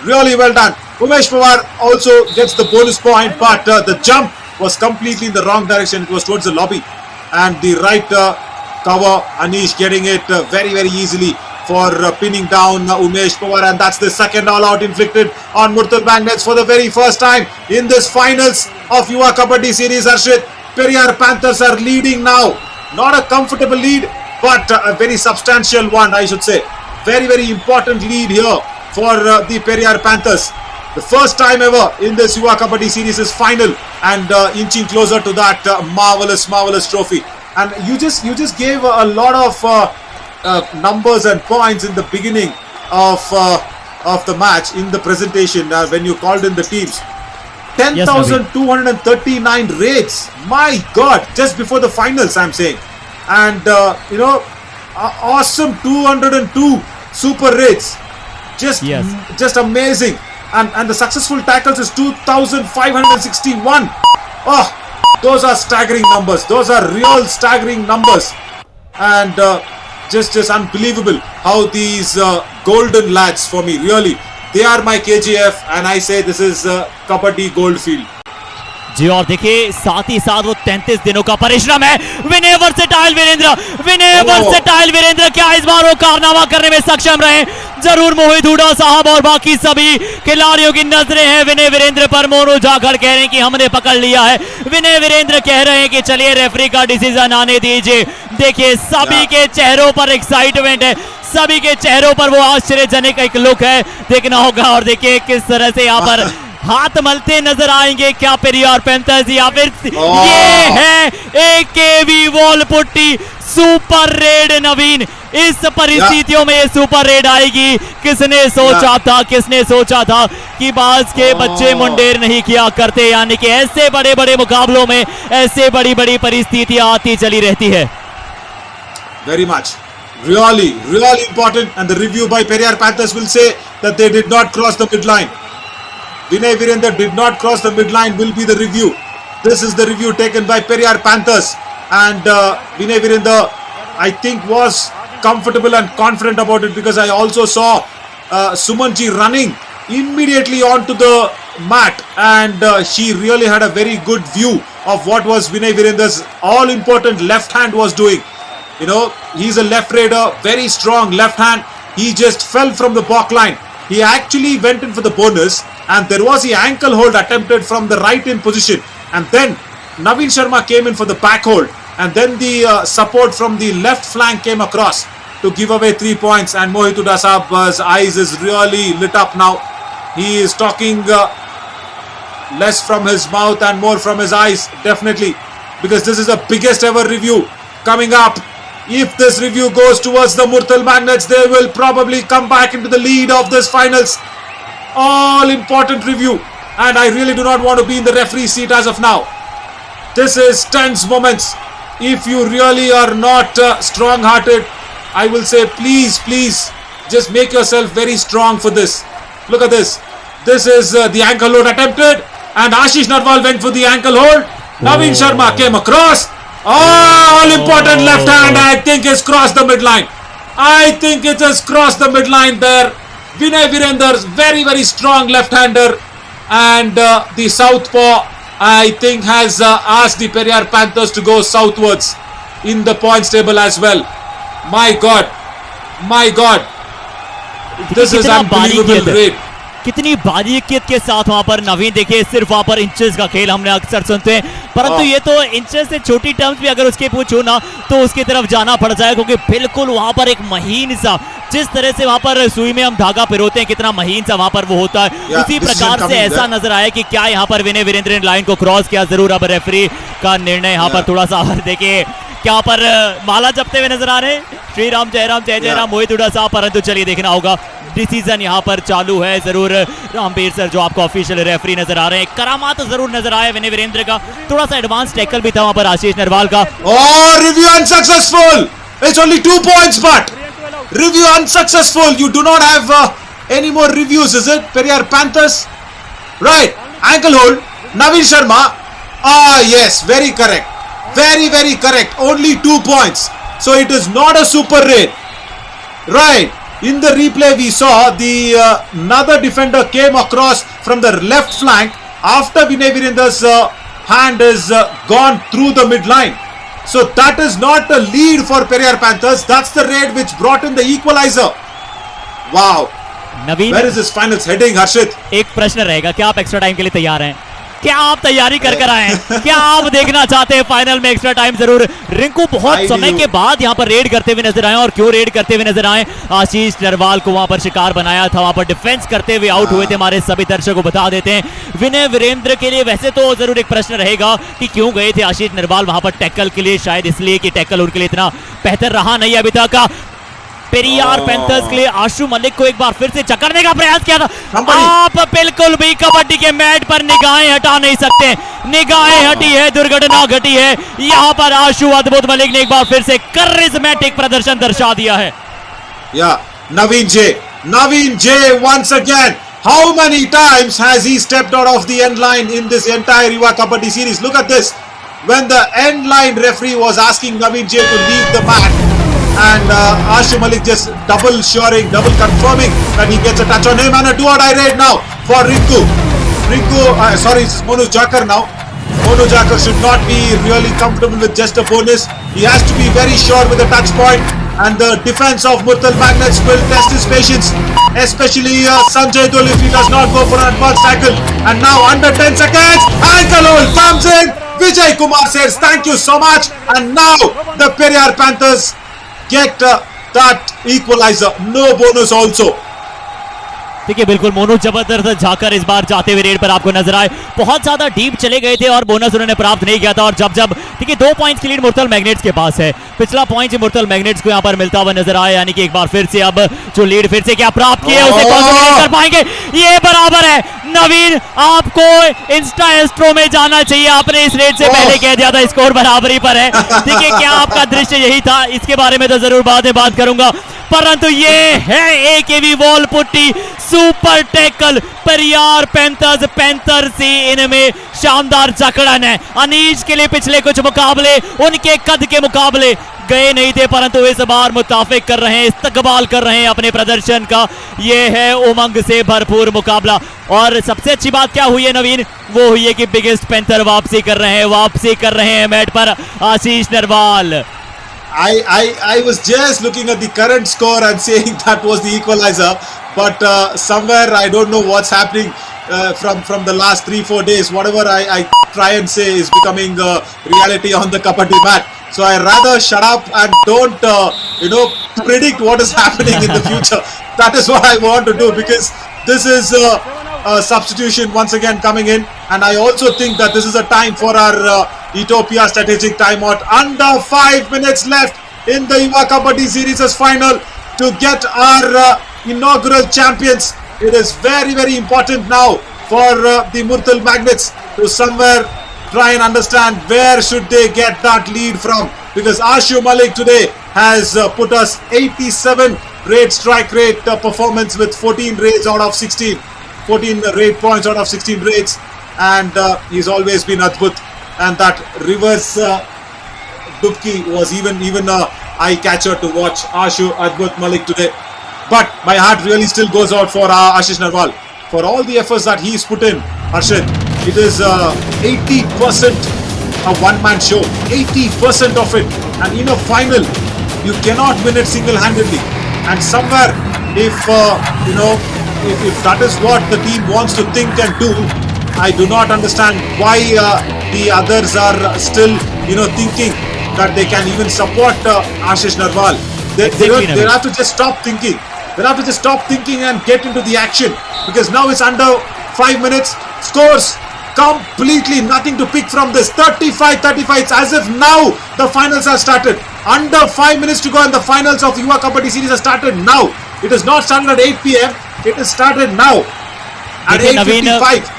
Really well done. Umesh Pawar also gets the bonus point, but the jump was completely in the wrong direction. It was towards the lobby, and the right cover, Anish getting it very, very easily for pinning down Umesh Pawar, and that's the second all-out inflicted on Murthal Magnets for the very first time in this finals of Yuva Kabaddi series. Harshit, Periyar Panthers are leading now. Not a comfortable lead, but a very substantial one, I should say. Very, very important lead here for the Periyar Panthers. The first time ever in this Yuva Kabaddi series is final, and inching closer to that marvelous trophy. And you just gave a lot of numbers and points in the beginning of the match in the presentation when you called in the teams. 10,239 raids. My God, just before the finals, I'm saying. And awesome 202 super raids. Just amazing. And the successful tackles is 2,561. Oh, those are staggering numbers. Those are real staggering numbers. And just unbelievable how these golden lads, for me, really, they are my KGF, and I say this is Kabaddi Goldfield. जी और देखिए साथ ही साथ वो 33 दिनों का परिश्रम है। विनय versatile Virendra क्या इस बार वो कारनामा करने में सक्षम रहे? जरूर मोहित हुडा साहब और बाकी सभी खिलाड़ियों की नजरें हैं विनय वीरेंद्र पर। मोनू जाखड़ कह रहे हैं कि हमने पकड़ लिया है। विनय वीरेंद्र कह रहे हैं कि चलिए रेफरी का डिसीजन आने दीजिए। देखिए सभी के चेहरों पर एक्साइटमेंट है, सभी के चेहरों पर वो आश्चर्यजनक एक लुक है, देखना होगा। और देखिए किस तरह से यहाँ पर हाथ मलते नजर आएंगे, क्या पेरियार पैंथर्स या फिर ये है एकेवी वॉल पुट्टी सुपर रेड। नवीन, इस परिस्थितियों में ये सुपर रेड आएगी, किसने सोचा था कि बाज के बच्चे मुंडेर नहीं किया करते, यानी कि ऐसे बड़े बड़े मुकाबलों में ऐसे बड़ी बड़ी परिस्थितियां आती चली रहती है। Very much. Really important, and the review by Periyar Panthers will say that they did not cross the midline. Vinay Virendra did not cross the midline will be the review. This is the review taken by Periyar Panthers, and Vinay Virendra, I think, was comfortable and confident about it, because I also saw Sumanji running immediately onto the mat, and she really had a very good view of what was Vinay Virendra's all important left hand was doing. You know, he's a left raider, very strong left hand. He just fell from the back line. He actually went in for the bonus, and there was the ankle hold attempted from the right in position, and then Naveen Sharma came in for the back hold, and then the support from the left flank came across to give away 3 points. And Mohit Hooda Sahab's eyes is really lit up now. He is talking less from his mouth and more from his eyes, definitely, because this is the biggest ever review coming up. If this review goes towards the Murthal Magnets, they will probably come back into the lead of this finals. All important review, and I really do not want to be in the referee seat as of now. This is tense moments. If you really are not strong-hearted, I will say please just make yourself very strong for this. Look at this. This is the ankle hold attempted, and Ashish Narwal went for the ankle hold. Naveen Sharma came across. All important left hand, I think, has crossed the midline. I think it has crossed the midline there. Vinay Virendra's very strong left-hander, and the southpaw, I think, has asked the Periyar Panthers to go southwards in the points table as well. My God, this is unbelievable rate. कितनी बारीकियत के साथ वहां पर नवीन, देखिए सिर्फ वहां पर inches का खेल हमने अक्सर सुनते हैं, परंतु ये तो इंचेस से छोटी टर्म्स भी अगर उसके पूछो ना तो उसकी तरफ जाना पड़ जाए, क्योंकि बिल्कुल वहां पर एक महीन सा, जिस तरह से वहां पर सुई में हम धागा पिरोते हैं, कितना महीन सा वहां पर वो होता है, उसी प्रकार से ऐसा नजर आया कि क्या यहाँ पर विनय वीरेंद्र ने लाइन को क्रॉस किया. जरूर अब रेफरी का निर्णय यहाँ पर थोड़ा सा, देखिए क्या पर माला जपते हुए नजर आ रहे हैं, श्री राम जय राम जय जय राम मोहित हुडा साहब, परंतु चलिए देखना होगा. डिसीजन यहाँ पर चालू है. जरूर रामबीर सर जो आपको ऑफिशियल रेफरी नजर आ रहे हैं, करामात जरूर नजर आया विनय वीरेंद्र का, थोड़ा सा एडवांस टैकल भी था वहां पर आशीष नरवाल का. Oh, review unsuccessful. It's only 2 points, but review unsuccessful. You do not have any more reviews, is it? Periyar Panthers, right? Ankle hold. Naveen Sharma. Ah, yes, very correct. Very correct. Only 2 points. So it is not a super raid, right? In the replay, we saw the another defender came across from the left flank after Vinay Virendra's hand is gone through the midline. So that is not a lead for Periyar Panthers. That's the raid which brought in the equalizer. Wow. Naveen, where is this finals heading, Harshit? एक प्रश्न रहेगा, क्या आप extra time के लिए तैयार हैं? क्या आप तैयारी कर आए हैं? क्या आप देखना चाहते हैं फाइनल में एक्स्ट्रा टाइम? जरूर रिंकू बहुत समय के बाद यहाँ पर रेड करते हुए नजर आए, और क्यों रेड करते हुए नजर आए? आशीष नरवाल को वहां पर शिकार बनाया था, वहां पर डिफेंस करते हुए आउट हुए थे. हमारे सभी दर्शकों को बता देते हैं, विनय वीरेंद्र के लिए वैसे तो जरूर एक प्रश्न रहेगा कि क्यों गए थे आशीष नरवाल वहां पर टैकल के लिए, शायद इसलिए कि टैकल उनके लिए इतना बेहतर रहा नहीं अभी तक. पेरियार पैंथर्स के लिए आशु मलिक को एक बार फिर से चकरने का प्रयास किया था. आप बिल्कुल भी कबड्डी के मैट पर निगाहें हटा नहीं सकते, निगाहें हटी है, दुर्घटना घटी है. यहाँ पर आशु अद्भुत मलिक ने एक बार फिर से करिश्मेटिक प्रदर्शन दर्शा दिया है. Naveen J once again. How many times has he stepped out of the end line in this entire Yuva Kabaddi series? Look at this. When the end line referee was asking Naveen J to leave the mat, and Ashu Malik just double confirming that he gets a touch on him, and a do-or-die raid now for Rinku. It's Monu Jakar now. Monu Jakar should not be really comfortable with just a bonus. He has to be very sure with the touch point, and the defense of Murthal Magnets will test his patience, especially Sanjay Dul if he does not go for an advanced tackle. And now under 10 seconds, ankle hold comes in. Vijay Kumar says thank you so much, and now the Periyar Panthers get that equalizer. No bonus also. देखिए बिल्कुल मोनू जबरदस्त झाकर इस बार जाते हुए red पर आपको नजर आए, बहुत ज्यादा डीप चले गए थे और बोनस उन्होंने प्राप्त नहीं किया था. और जब देखिए 2 पॉइंट्स की लीड मुर्तल मैग्नेट्स के पास है, पिछला पॉइंट मुर्तल मैग्नेट्स को यहाँ पर मिलता हुआ नजर आया, यानी कि एक बार फिर से अब जो लीड फिर से क्या प्राप्त किया उसे कौन कर पाएंगे? ये बराबर है. नवीन, आपको इंस्टा एस्ट्रो में जाना चाहिए, आपने इस रेड से पहले कह दिया था स्कोर बराबरी पर है. देखिए क्या आपका दृश्य यही था, इसके बारे में तो जरूर बाद में बात करूंगा, परंतु ये है AKB wall putty, super tackle Pariyar panthers ही इनमें शानदार जकड़न है। अनीश के लिए पिछले कुछ मुकाबले उनके कद के मुकाबले गए नहीं थे, परंतु इस बार मुताफिक कर रहे हैं, इस्तकबाल कर रहे हैं अपने प्रदर्शन का। ये है उमंग से भरपूर मुकाबला। और सबसे अच्छी बात क्या हुई है नवीन, वो हुई है कि बिगेस्ट पैंथर वापसी कर रहे हैं मैट पर आशीष Narwal. I was just looking at the current score and saying that was the equalizer, but somewhere I don't know what's happening from the last 3-4 days. Whatever I try and say is becoming reality on the Kabaddi mat. So I rather shut up and don't predict what is happening in the future. That is what I want to do, because this is a substitution once again coming in, and I also think that this is a time for our Ethiopia strategic timeout. Under 5 minutes left in the Yuva Kabaddi Series final to get our inaugural champions. It is very, very important now for the Murthal Magnets to somewhere try and understand where should they get that lead from, because Ashu Malik today has put us 87 rate strike rate performance with 14 raids out of 16, 14 raid points out of 16 raids, and he's always been Adbhut. And that reverse Dubki was even a eye catcher to watch Ashu Adbhut Malik today. But my heart really still goes out for Ashish Narwal for all the efforts that he's put in. Harshit, it is 80% a one-man show, 80% of it, and in a final you cannot win it single-handedly. And somewhere, if that is what the team wants to think and do, I do not understand why the others are still thinking that they can even support Ashish Narwal. They have to just stop thinking. They'll have to just stop thinking and get into the action, because now it's under 5 minutes. Scores completely nothing to pick from this. 35-35. It's as if now the finals have started. Under 5 minutes to go, and the finals of Yuva Kabaddi Series have started now. It is not started at 8 PM. It is started now at 8:55.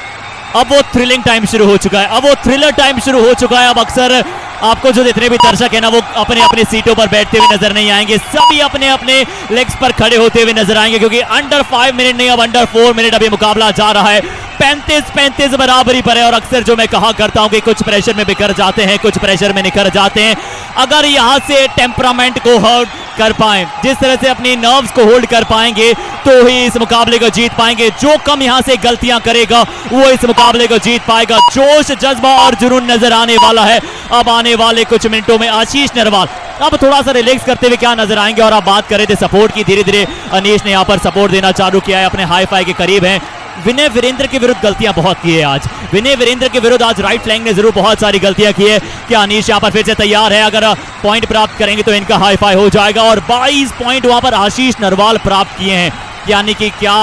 अब वो thrilling time शुरू हो चुका है, अब वो thriller time शुरू हो चुका है। अब अक्सर आपको जो जितने भी दर्शक है ना, वो अपने अपने सीटों पर बैठते हुए नजर नहीं आएंगे, सभी अपने अपने लेग्स पर खड़े होते हुए नजर आएंगे, क्योंकि अंडर 5 मिनट नहीं, अब अंडर 4 मिनट अभी मुकाबला जा रहा है। 35-35 बराबरी पर है। और अक्सर जो मैं कहा करता हूं कि कुछ प्रेशर में बिखर जाते हैं, कुछ प्रेशर में निखर जाते हैं। अगर यहां से टेम्परामेंट को होल्ड कर पाएं, जिस तरह से अपनी नर्व्स को होल्ड कर पाएंगे, तो ही इस मुकाबले को जीत पाएंगे। जो कम यहां से गलतियां करेगा वो इस मुकाबले को जीत पाएगा। जोश, जज्बा और जुनून नजर आने वाला है अब आने वाले कुछ मिनटों में। आशीष नरवाल अब थोड़ा सा रिलैक्स करते हुए क्या नजर आएंगे। और आप बात कर रहे थे सपोर्ट की, धीरे धीरे अनीश ने यहाँ पर सपोर्ट देना चालू किया है, अपने हाई फाई के करीब है। विनय वीरेंद्र के विरुद्ध गलतियां बहुत की है आज, विनय वीरेंद्र के विरुद्ध आज राइट फ्लैंक ने जरूर बहुत सारी गलतियां की है। क्या अनीश यहां पर फिर से तैयार है? अगर पॉइंट प्राप्त करेंगे तो इनका हाई फाई हो जाएगा। और 22 पॉइंट वहां पर आशीष नरवाल प्राप्त किए हैं, यानी कि क्या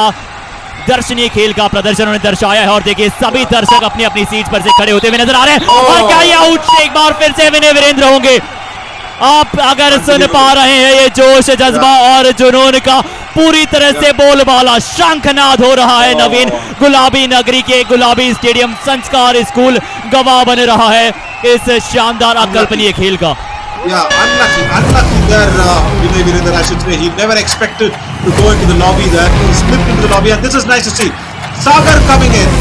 दर्शनीय खेल का प्रदर्शन उन्होंने दर्शाया है। और देखिए सभी दर्शक अपनी अपनी सीट पर से खड़े होते हुए नजर आ रहे हैं। और क्या ये आउट से एक बार फिर से विनय वीरेंद्र होंगे? आप अगर सुन पा रहे हैं ये जोश, जज्बा और जुनून का पूरी तरह से बोलबाला शंखनाद हो रहा है। नवीन गुलाबी नगरी के गुलाबी स्टेडियम संस्कार स्कूल गवाह बन रहा है इस शानदार अकल्पनीय खेल का। Yeah, unlucky there, Vinay Virendra, I should say. He never expected to go into the lobby there. He slipped into the lobby, and this is nice to see. Sagar coming in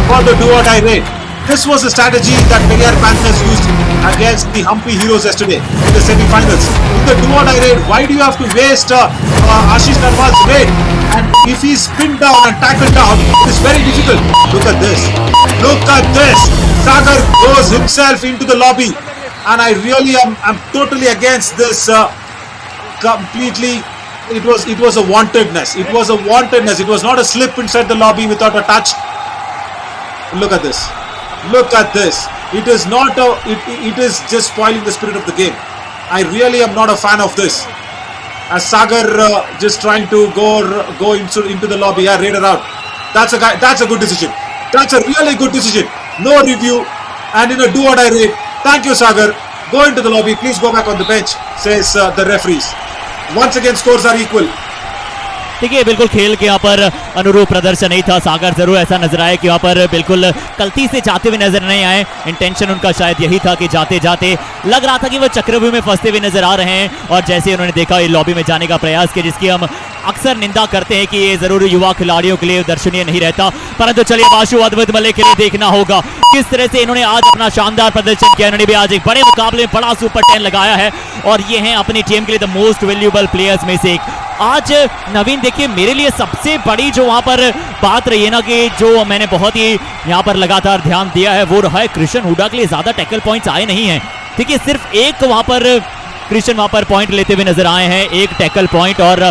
for the do-or-die raid. This was a strategy that Periyar Panthers used against the Humpy Heroes yesterday in the semi-finals. In the do-or-die raid, why do you have to waste Ashish Narwal's raid? And if he's pinned down and tackled down, it's very difficult. Look at this. Look at this. Sagar goes himself into the lobby. And I really am totally against this completely. It was a wantedness. It was a wantedness. It was not a slip inside the lobby without a touch. Look at this. Look at this. It is not a. It is just spoiling the spirit of the game. I really am not a fan of this. As Sagar just trying to go into the lobby, raid around. That's a guy. That's a good decision. That's a really good decision. No review, and in a do-or-die raid. Thank you, Sagar. Go into the lobby. Please go back on the bench, says the referees. Once again, scores are equal. देखिए बिल्कुल खेल के यहाँ पर अनुरूप प्रदर्शन नहीं था। सागर जरूर ऐसा नजर आया कि यहाँ पर बिल्कुल गलती से जाते हुए नजर नहीं आए। इंटेंशन उनका शायद यही था कि जाते जाते लग रहा था कि वो चक्रव्यूह में फंसते हुए नजर आ रहे हैं, और जैसे उन्होंने देखा ये लॉबी में जाने का प्रयास किया, जिसकी हम अक्सर निंदा करते हैं कि ये जरूर युवा खिलाड़ियों के लिए दर्शनीय नहीं रहता। परंतु चलिए आशु अद्भुत मलिक के लिए देखना होगा किस तरह से इन्होंने आज अपना शानदार प्रदर्शन किया। इन्होंने भी आज एक बड़े मुकाबले में बड़ा सुपर 10 लगाया है, और ये हैं अपनी टीम के लिए द मोस्ट वैल्यूएबल प्लेयर्स में से एक। आज नवीन देखिए मेरे लिए सबसे बड़ी जो वहां पर बात रही है ना, कि जो मैंने बहुत ही यहां पर लगातार ध्यान दिया है, वो रहा है कृष्ण हुड्डा के लिए ज्यादा टैकल पॉइंट्स आए नहीं हैं। देखिए सिर्फ एक वहां पर कृष्ण वहां पर पॉइंट लेते हुए नजर आए हैं, एक टैकल पॉइंट। और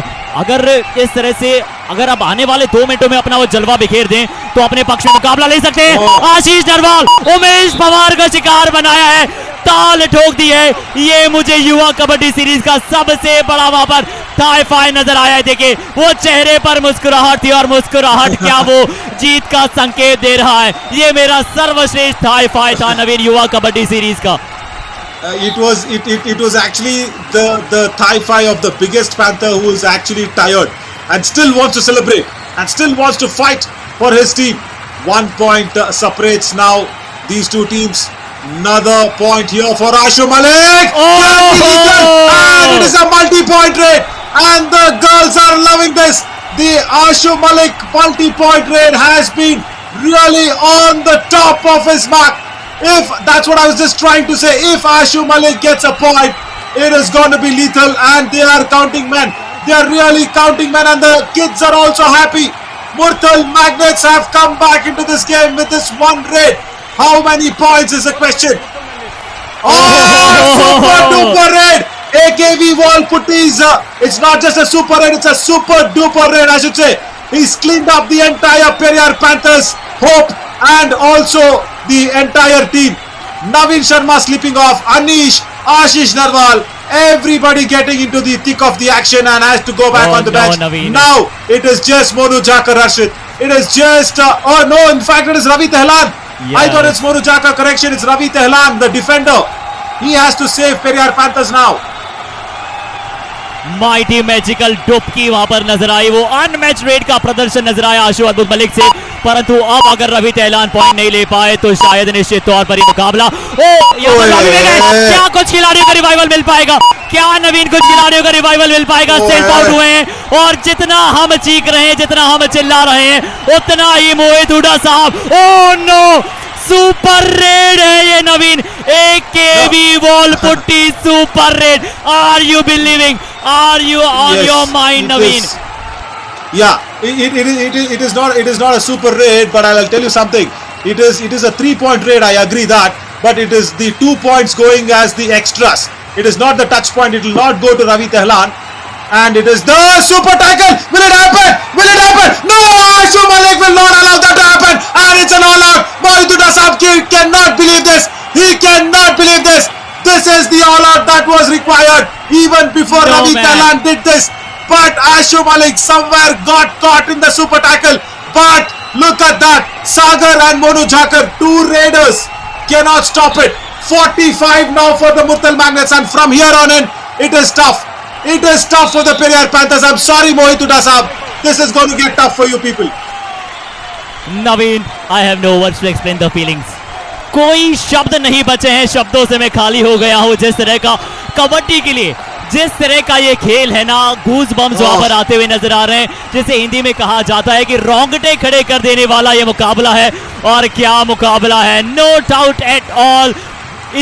अगर इस तरह से अगर अब आने वाले 2 मिनटों में अपना वो जलवा बिखेर दें तो अपने पक्ष में मुकाबला ले सकते हैं। आशीष नरवाल उमेश पवार का शिकार बनाया है, ताल ठोक दी है। ये मुझे युवा कबड्डी सीरीज का सबसे बड़ा वहां पर थाई फाई नजर आया है। देखिए वो चेहरे पर मुस्कुराहट थी, और मुस्कुराहट क्या वो जीत का संकेत दे रहा है। ये मेरा सर्वश्रेष्ठ थाई फाई था नवीन युवा कबड्डी सीरीज का। It was actually the thigh five of the biggest Panther who is actually tired and still wants to celebrate and still wants to fight for his team. 1 point separates now these two teams. Another point here for Ashu Malik. And it is a multi-point raid, and the girls are loving this. The Ashu Malik multi-point raid has been really on the top of his mark. If that's what I was just trying to say, if Ashu Malik gets a point, it is going to be lethal, and they are counting men. They are really counting men, and the kids are also happy. Murthal Magnets have come back into this game with this one raid. How many points is the question? Super duper raid! AKV wall putties. It's not just a super raid, it's a super duper raid, I should say. He's cleaned up the entire Periyar Panthers hope, and also the entire team. Naveen Sharma sleeping off, Anish, Ashish Narwal, everybody getting into the thick of the action and has to go back on the bench. Naveen. Now it is just Monu Jaka, Rashid. It is just oh no, in fact it is Ravi Tehlan. Yes. I thought it's Monu Jaka, correction, it's Ravi Tehlan, the defender. He has to save Periyar Panthers now. Mighty magical डुबकी वहां पर नजर आई, वो unmatch rate का प्रदर्शन नजर आया आशु अद्भुत मलिक से। परंतु अब अगर रवि तहलान पॉइंट नहीं ले पाए तो शायद निश्चित तौर पर ही मुकाबला क्या कुछ खिलाड़ियों का रिवाइवल मिल पाएगा, क्या नवीन कुछ खिलाड़ियों का रिवाइवल मिल पाएगा। सेल्फ आउट हुए हैं, और जितना हम चीख रहे हैं, जितना हम चिल्ला रहे हैं, उतना ही मोहित हुड्डा साहब, ओ नो, सुपर रेड है ये Naveen. AKV wall putty super raid. Are you believing, are you on your mind Naveen? Yeah, it is not a super raid, but I'll tell you something. It is a 3-point raid. I agree that, but it is the 2 points going as the extras. It is not the touch point. It will not go to Ravi Tehlan, and it is the super tackle. Will it happen? Will it happen? No, Ashu Malik will not allow that to happen, and it's an all-out. Mohit Huda Saab cannot believe this. He cannot believe this. This is the all-out that was required even before Ravi Tehlan did this. But Ashu Malik somewhere got caught in the super tackle. But look at that. Sagar and Monu Jhakar, 2 raiders, cannot stop it. 45 now for the Murthal Magnets, and from here on in, it is tough. It is tough for the Periyar Panthers. I'm sorry, Mohit Huda Saab. This is going to get tough for you people. Naveen, I have no words to explain the feelings. कोई शब्द नहीं बचे हैं, शब्दों से मैं खाली हो गया हूं। जिस तरह का कबड्डी के लिए, जिस तरह का ये खेल है ना, गूज बम्स वहां पर आते हुए नजर आ रहे हैं, जिसे हिंदी में कहा जाता है कि रोंगटे खड़े कर देने वाला ये मुकाबला है। और क्या मुकाबला है, नो डाउट एट ऑल।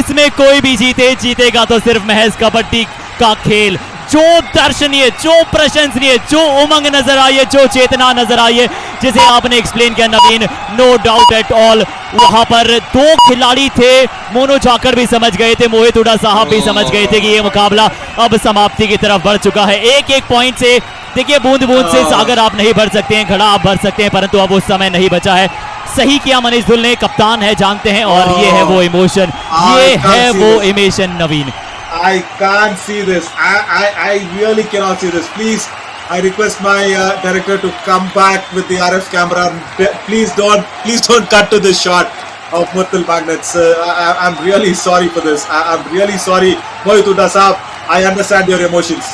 इसमें कोई भी जीतेगा तो सिर्फ महज कबड्डी का खेल। जो दर्शनीय, जो प्रशंसनीय, जो उमंग नजर आई है, जो चेतना नजर आई है, जिसे आपने एक्सप्लेन किया नवीन, नो डाउट एट ऑल। वहां पर 2 खिलाड़ी थे, मोनू झाकर भी समझ गए थे, मोहित हुड्डा साहब भी समझ गए थे कि ये मुकाबला अब समाप्ति की तरफ बढ़ चुका है। एक पॉइंट से, देखिए बूंद बूंद से सागर आप नहीं भर सकते हैं, घड़ा आप भर सकते हैं, परंतु अब उस समय नहीं बचा है। सही किया मनीष धुल ने, कप्तान है, जानते हैं, और ये है वो इमोशन, ये है वो emotion Naveen. I can't see this. I really cannot see this. Please, I request my director to come back with the RF camera. Please don't cut to this shot of Murthal Magnets. I'm really sorry for this. I'm really sorry, Mohit Huda Saab. I understand your emotions.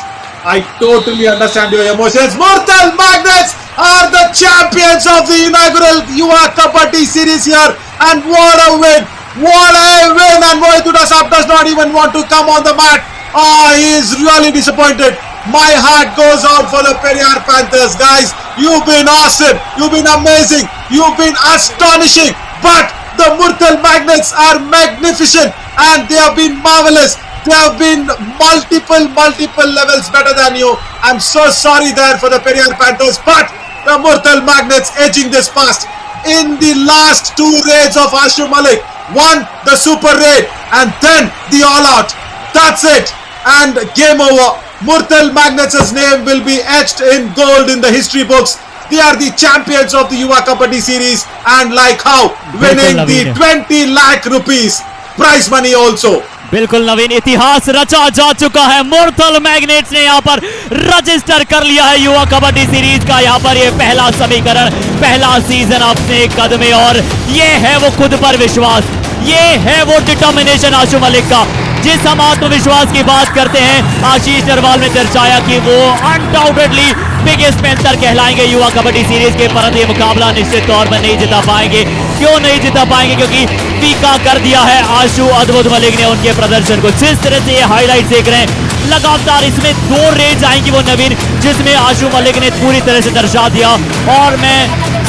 I totally understand your emotions. Murthal Magnets are the champions of the inaugural Yuva Kabaddi series here, and what a win! What a win! And Mohit Udasab does not even want to come on the mat. Oh, he is really disappointed. My heart goes out for the Periyar Panthers, guys. You've been awesome. You've been amazing. You've been astonishing. But the Murthal Magnets are magnificent, and they have been marvelous. They have been multiple levels better than you. I'm so sorry there for the Periyar Panthers, but the Murthal Magnets edging this past. In the last two raids of Ashu Malik, one the super raid and then the all out. That's it, and game over. Murthal Magnets' name will be etched in gold in the history books. They are the champions of the Yuva Kabaddi series, and like how, winning the 20 lakh rupees prize money also. बिल्कुल नवीन, इतिहास रचा जा चुका है। मुर्थल magnets ने यहाँ पर register कर लिया है युवा कबड्डी सीरीज का। यहाँ पर ये पहला समीकरण, पहला सीजन अपने कद में, और ये है वो खुद पर विश्वास, ये है वो डिटर्मिनेशन आशु मलिक का। जिस हम आत्मविश्वास की बात करते हैं, आशीष नरवाल ने दर्शाया कि वो अनडाउटेडली बिगेस्ट पैंथर कहलाएंगे युवा कबड्डी सीरीज के, परंतु ये मुकाबला निश्चित तौर पर नहीं जिता पाएंगे। क्यों नहीं जिता पाएंगे? क्योंकि फीका कर दिया है आशु अद्भुत मलिक ने उनके प्रदर्शन को। जिस तरह से ये हाईलाइट देख रहे हैं, लगातार इसमें 2 रेड्स आएंगी वो नवीन, जिसमें आशु मलिक ने पूरी तरह से दर्शा दिया, और मैं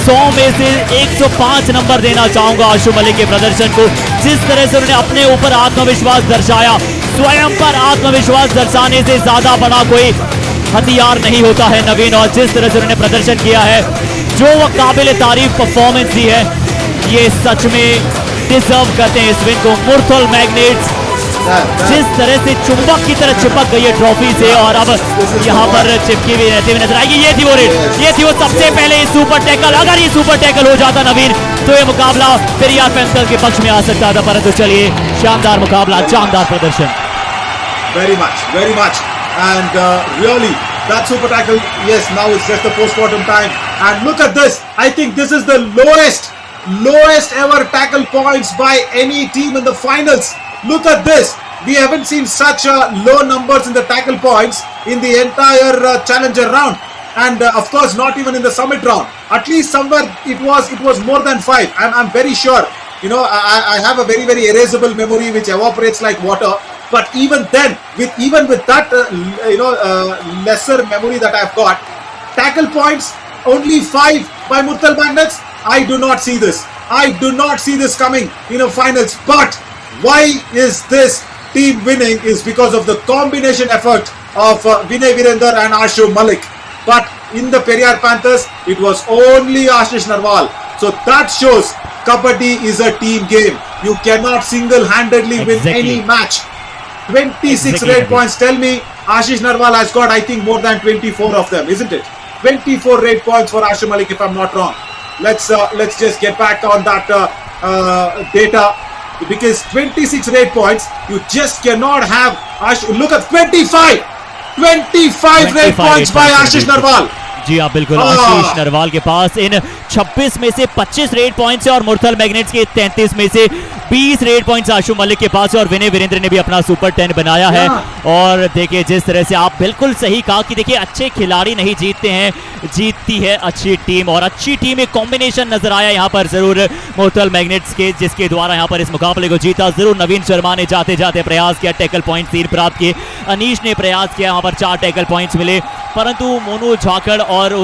100 में से 105 नंबर देना चाहूंगा आशु मलिक के प्रदर्शन को। जिस तरह से उन्होंने अपने ऊपर आत्मविश्वास दर्शाया, स्वयं पर आत्मविश्वास दर्शाने से ज्यादा बड़ा कोई हथियार नहीं होता है नवीन, और जिस तरह से उन्होंने प्रदर्शन किया है, जो वो काबिल तारीफ परफॉर्मेंस दी है, ये सच में डिजर्व करते हैं इस विन को। मुर्थल मैग्नेट्स जिस तरह से चुंबक की तरह चिपक गई है ट्रॉफी से, और अब यहाँ पर चिपकी भी रहती हुई नजर आएगी। ये थी वो रेड, ये थी वो सबसे पहले सुपर टैकल। अगर ये सुपर टैकल हो जाता नवीन, तो ये मुकाबला पेरियार पैंथर्स के पक्ष में आ सकता था, परंतु चलिए, शानदार मुकाबला, शानदार प्रदर्शन। Very much, and really that super tackle. Yes, now it's just the post-mortem time, and look at this. I think this is the lowest ever tackle points by any team in the finals. Look at this. We haven't seen such low numbers in the tackle points in the entire challenger round, and of course not even in the summit round. At least somewhere it was more than 5. I'm very sure. You know, I have a very erasable memory which evaporates like water. But even then, with that lesser memory that I've got, tackle points only 5 by Murthal Magnets. I do not see this. I do not see this coming in a finals. But why is this team winning? Is because of the combination effort of Vinay Virender and Ashu Malik. But in the Periyar Panthers, it was only Ashish Narwal. So that shows Kabaddi is a team game. You cannot single-handedly win any match. 26 red points. Tell me, Ashish Narwal has got, I think, more than 24 of them, isn't it? 24 red points for Ashu Malik, if I'm not wrong. Let's just get back on that data, because 26 red points, you just cannot have look at 25 red points by Ashish Narwal. जी हाँ बिल्कुल, आशीष नरवाल के पास इन 26 में से 25 red points है, और मुर्थल magnets के 33 में से 20 रेड पॉइंट्स आशु मलिक के पास है, और विनय वीरेंद्र ने भी अपना सुपर 10 बनाया है। और देखिए, जिस तरह से आप बिल्कुल सही कहा कि देखिए, अच्छे खिलाड़ी नहीं जीतते हैं, जीतती है अच्छी टीम, और अच्छी टीम एक कॉम्बिनेशन नजर आया यहाँ पर जरूर मुर्थल मैग्नेट्स के, जिसके द्वारा यहाँ पर इस मुकाबले को जीता जरूर। नवीन शर्मा ने जाते जाते प्रयास किया, टैकल पॉइंट 3 प्राप्त किए। अनीश ने प्रयास किया, यहाँ पर 4 टैकल पॉइंट्स मिले, परंतु मोनू झाकड़ और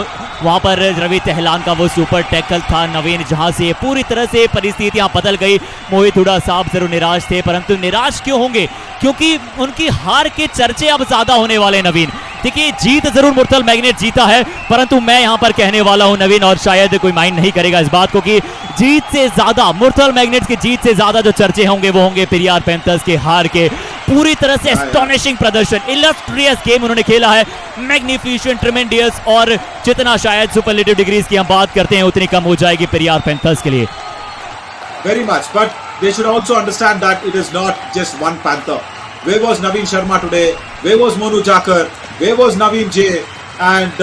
वहां पर रवि तेहलान का वो सुपर टैकल था नवीन, जहां से पूरी तरह से परिस्थितियां बदल गई। मोहित हुडा साहब जरूर निराश थे, परंतु निराश क्यों होंगे? क्योंकि उनकी हार के चर्चे अब ज्यादा होने वाले नवीन। देखिए, जीत जरूर मुर्थल मैग्नेट जीता है, परंतु मैं यहां पर कहने वाला हूं नवीन, और शायद कोई माइंड नहीं करेगा इस बात को, कि जीत से ज्यादा, मुर्थल मैग्नेट्स की जीत से ज्यादा जो चर्चे होंगे वो होंगे पेरियार पैंथर्स के हार के। पूरी तरह से एस्टोनिशिंग प्रदर्शन, इलस्ट्रियस गेम उन्होंने खेला है, मैग्निफिशिएंट, ट्रेमेंडियस, और जितना शायद सुपरलेटिव डिग्रीज की हम बात करते हैं उतनी कम हो जाएगी पेरियार पैंथर्स के लिए। Very much, but they should also understand that it is not just one Panther. Where was Naveen Sharma today? Where was Monu Jakar? Where was Naveen J? And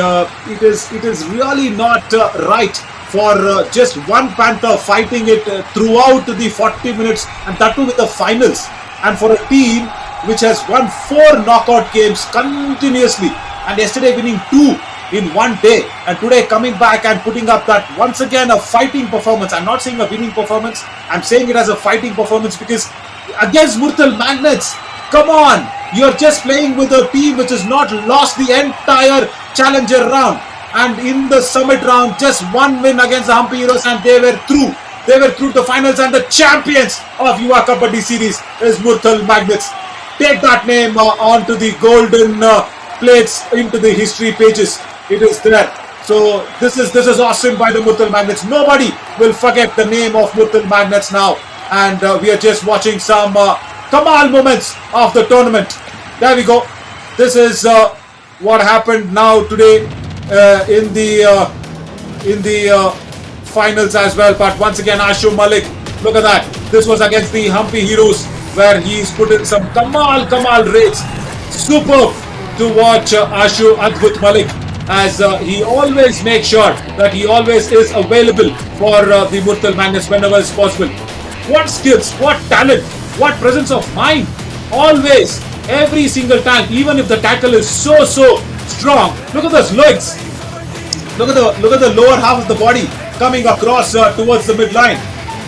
it is really not right for just one Panther fighting it throughout the 40 minutes, and that too with the finals. And for a team which has won 4 knockout games continuously, and yesterday winning 2 in one day, and today coming back and putting up that once again a fighting performance. I'm not saying a winning performance, I'm saying it as a fighting performance, because against Murthal Magnets, come on, you're just playing with a team which has not lost the entire challenger round, and in the summit round just one win against the Hampi Heroes and they were through. They were through the finals, and the champions of Yuva Kabaddi series is Murthal Magnets. Take that name onto the golden plates into the history pages. It is there. So this is awesome by the Murthal Magnets. Nobody will forget the name of Murthal Magnets now. And we are just watching some Kamal moments of the tournament. There we go. This is what happened now today in the finals as well. But once again, Ashu Malik, look at that. This was against the Hampi Heroes, where he's put in some Kamal raids. Superb to watch Ashu Adbhut Malik, as he always makes sure that he always is available for the Murthal Magnets whenever it's possible. What skills, what talent, what presence of mind. Always, every single time, even if the tackle is so strong. Look at those legs. Look at the lower half of the body coming across towards the midline.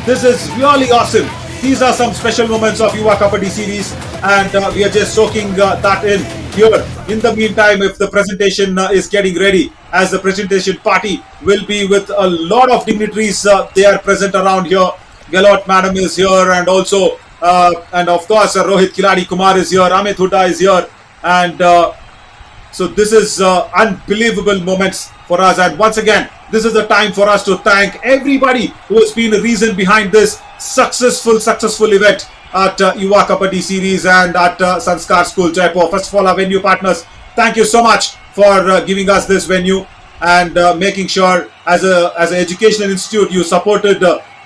This is really awesome. These are some special moments of Yuva Kabaddi series, and we are just soaking that in here. In the meantime, if the presentation is getting ready, as the presentation party will be with a lot of dignitaries, they are present around here. Gelot Madam is here, and also and of course Rohit Kiladi Kumar is here, Amit Hooda is here, and so this is unbelievable moments for us. And once again, this is the time for us to thank everybody who has been a reason behind this successful event at Yuva Kabaddi series and at Sanskar School Jaipur. First of all, our venue partners, thank you so much for giving us this venue and making sure as an educational institute you supported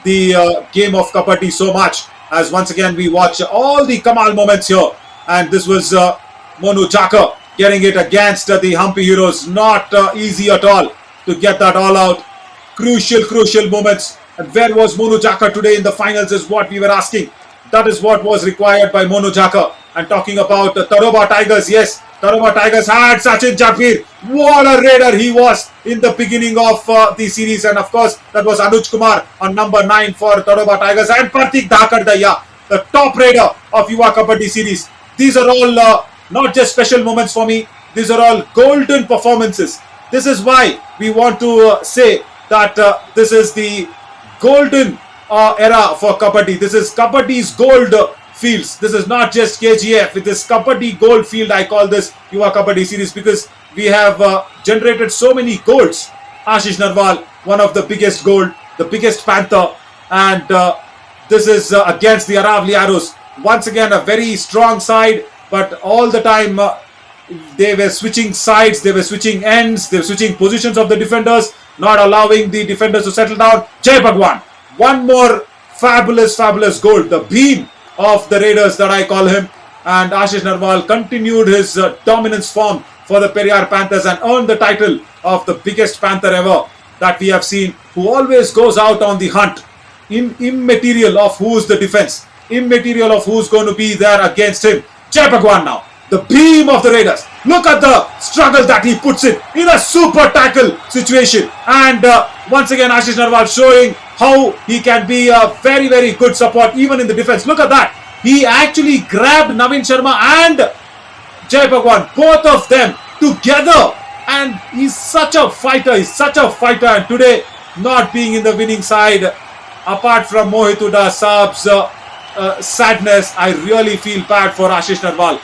the game of Kabaddi so much, as once again we watch all the Kamal moments here. And this was Monu Jaka getting it against the Hampi Heroes. Not easy at all to get that all out. Crucial moments. And where was Monu Jaka today in the finals is what we were asking. That is what was required by Monu Jaka. And talking about Tadoba Tigers, yes, Tadoba Tigers had Sachin Japir. What a raider he was in the beginning of the series. And of course, that was Anuj Kumar on number 9 for Tadoba Tigers. And Pratik Dhakardaya, the top raider of Yuva Kabaddi series. These are all not just special moments for me. These are all golden performances. This is why we want to say that this is the golden era for Kabaddi. This is Kabaddi's gold fields. This is not just KGF. It is Kabaddi gold field. I call this Yuva Kabaddi series because we have generated so many golds. Ashish Narwal, one of the biggest gold, the biggest Panther, and this is against the Aravali Arrows. Once again, a very strong side, but all the time they were switching sides, they were switching ends, they were switching positions of the defenders, not allowing the defenders to settle down. Jai Bhagwan, one more fabulous goal, the beam of the Raiders that I call him. And Ashish Narwal continued his dominance form for the Periyar Panthers and earned the title of the biggest Panther ever that we have seen, who always goes out on the hunt, immaterial of who's the defense, immaterial of who's going to be there against him. Jai Bhagwan now, the beam of the Raiders. Look at the struggle that he puts in a super tackle situation. And once again, Ashish Narwal showing how he can be a very good support even in the defense. Look at that. He actually grabbed Navin Sharma and Jai Bhagwan, both of them together. And he's such a fighter. And today, not being in the winning side, apart from Mohit Hooda Saab's sadness, I really feel bad for Ashish Narwal.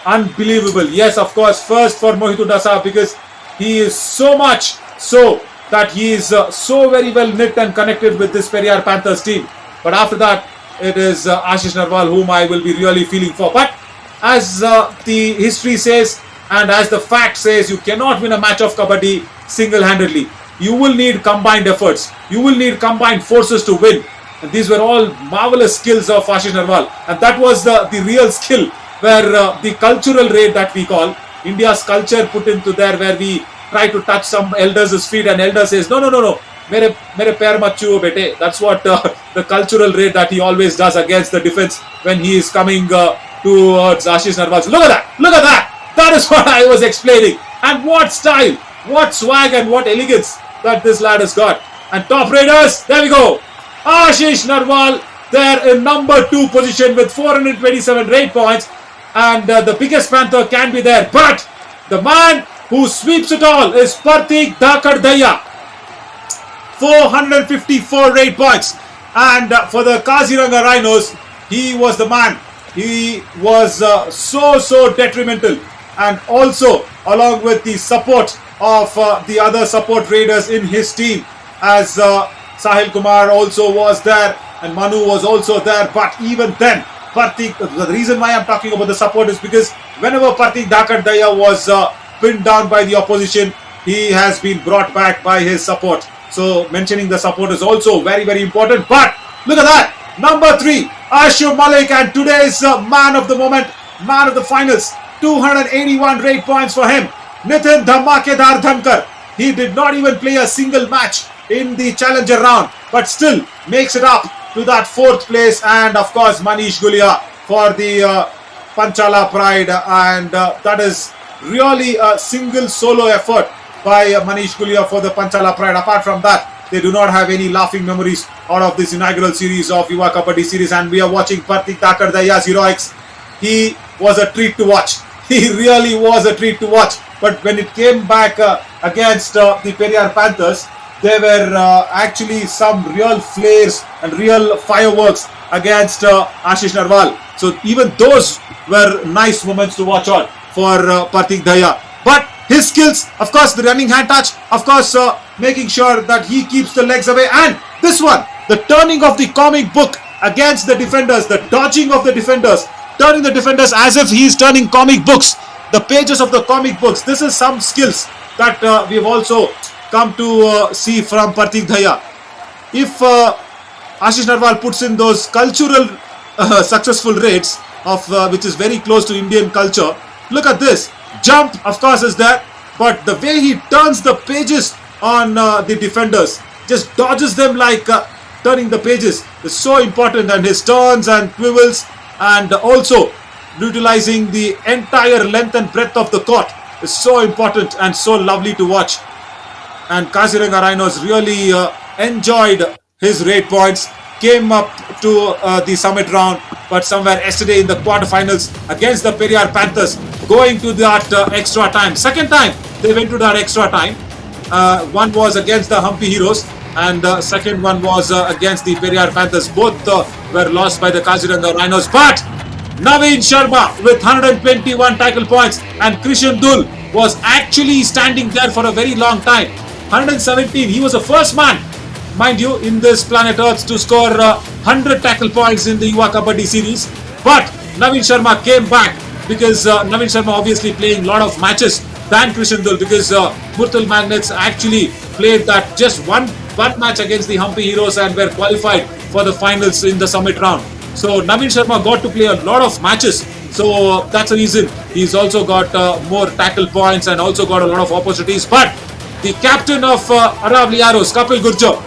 Unbelievable. Yes, of course, first for Mohit Hooda Saab, because he is so much so that he is so very well knit and connected with this Periyar Panthers team. But after that, it is Ashish Narwal whom I will be really feeling for. But as the history says and as the fact says, you cannot win a match of Kabaddi single-handedly. You will need combined efforts. You will need combined forces to win. And these were all marvelous skills of Ashish Narwal. And that was the real skill, where the cultural raid that we call, India's culture put into there, where we try to touch some elders' feet and elder says, no, mere pair mat chuo bete. That's what the cultural raid that he always does against the defense when he is coming towards Ashish Narwal. Look at that. That is what I was explaining. And what style, what swag and what elegance that this lad has got. And top raiders, there we go. Ashish Narwal there in number 2 position with 427 raid points. And the biggest Panther can be there. But the man who sweeps it all is Partik Dhakardaya. 454 raid points. And for the Kaziranga Rhinos, he was the man. He was so detrimental. And also along with the support of the other support raiders in his team, as Sahil Kumar also was there and Manu was also there. But even then, Partik, the reason why I'm talking about the support is because whenever Partik Dhakardaya was pinned down by the opposition, he has been brought back by his support. So mentioning the support is also very important. But look at that, number 3, Ashu Malik, and today's man of the moment, man of the finals, 281 raid points for him. Nitin Dhamakedar Dhamkar, he did not even play a single match in the challenger round, but still makes it up to that 4th place. And of course Manish Gulia for the Panchala Pride, and that is really a single solo effort by Manish Gulia for the Panchala Pride. Apart from that, they do not have any laughing memories out of this inaugural series of Yuva Kabaddi series. And we are watching Partik Dhakardaya's heroics. He was a treat to watch. He really was a treat to watch. But when it came back against the Periyar Panthers, there were actually some real flares and real fireworks against Ashish Narwal. So even those were nice moments to watch on for Partik Dhaya. But his skills, of course, the running hand touch, of course, making sure that he keeps the legs away. And this one, the turning of the comic book against the defenders, the dodging of the defenders, turning the defenders as if he is turning comic books, the pages of the comic books. This is some skills that we have also come to see from Partik Dhaya. If Ashish Narwal puts in those cultural successful raids of which is very close to Indian culture, look at this. Jump, of course, is there, but the way he turns the pages on the defenders, just dodges them like turning the pages, is so important. And his turns and quivels, and also utilizing the entire length and breadth of the court, is so important and so lovely to watch. And Kaziranga Rhinos really enjoyed his raid points, came up to the summit round, but somewhere yesterday in the quarterfinals against the Periyar Panthers, going to that extra time. Second time they went to that extra time. One was against the Hampi Heroes, and the second one was against the Periyar Panthers. Both were lost by the Kaziranga Rhinos. But Naveen Sharma with 121 tackle points, and Krishan Dul was actually standing there for a very long time. 117. He was the first man, mind you, in this planet Earth to score 100 tackle points in the Yuva Kabaddi series. But Naveen Sharma came back because Naveen Sharma obviously playing a lot of matches than Krishan Dul, because Murthal Magnets actually played that just one match against the Hampi Heroes and were qualified for the finals in the summit round. So Naveen Sharma got to play a lot of matches. So that's the reason he's also got more tackle points and also got a lot of opportunities. But the captain of Aravali Arrows, Kapil Gurjar,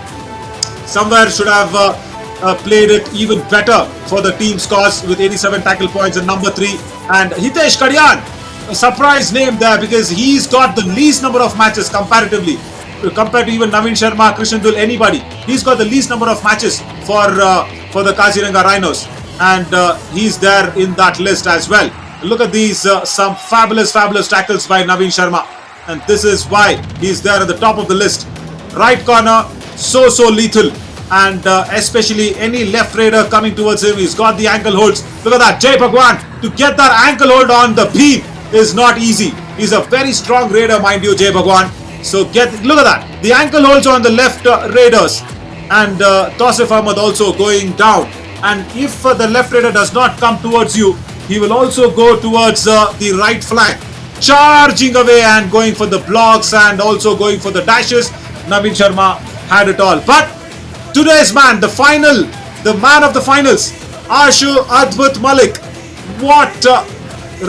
somewhere should have played it even better for the team's cause with 87 tackle points and number 3. And Hitesh Kadian, a surprise name there because he's got the least number of matches comparatively, compared to even Naveen Sharma, Krishan Dul, anybody. He's got the least number of matches for the Kaziranga Rhinos, and he's there in that list as well. Look at these, some fabulous tackles by Naveen Sharma, and this is why he's there at the top of the list. Right corner, so lethal, and especially any left raider coming towards him, he's got the ankle holds. Look at that, Jai Bhagwan, to get that ankle hold on the beam is not easy. He's a very strong raider, mind you, Jai Bhagwan. So look at that, the ankle holds on the left raiders, and Tausif Ahmed also going down. And if the left raider does not come towards you, he will also go towards the right flank, charging away and going for the blocks and also going for the dashes. Naveen Sharma had it all. But today's man, the man of the finals, Ashu Adbhut Malik, what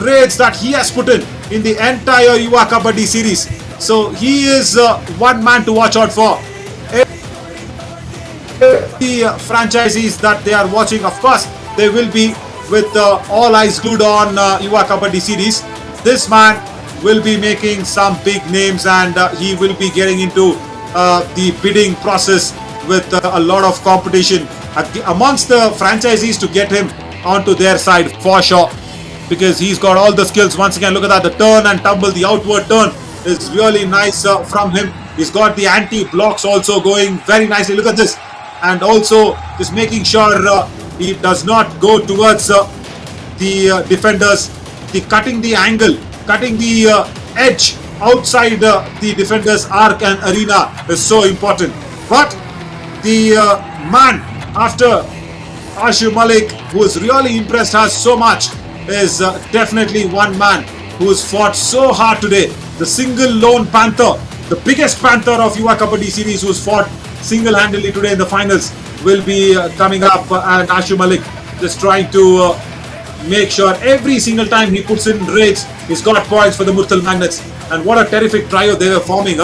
raids that he has put in the entire Yuva Kabaddi series. So he is one man to watch out for. The franchisees that they are watching, of course, they will be with all eyes glued on Yuva Kabaddi series. This man will be making some big names, and he will be getting into the bidding process with a lot of competition amongst the franchisees to get him onto their side for sure, because he's got all the skills. Once again, look at that, the turn and tumble, the outward turn is really nice from him. He's got the anti-blocks also going very nicely. Look at this. And also just making sure he does not go towards the defenders. The cutting the angle, cutting the edge outside the defender's arc and arena is so important. But the man after Ashu Malik, who has really impressed us so much, is definitely one man who has fought so hard today. The single lone panther, the biggest panther of Yuva Kabaddi series, who's fought single-handedly today in the finals, will be coming up, and Ashu Malik just trying to make sure every single time he puts in raids, he's got points for the Murthal Magnets. And what a terrific trio they were forming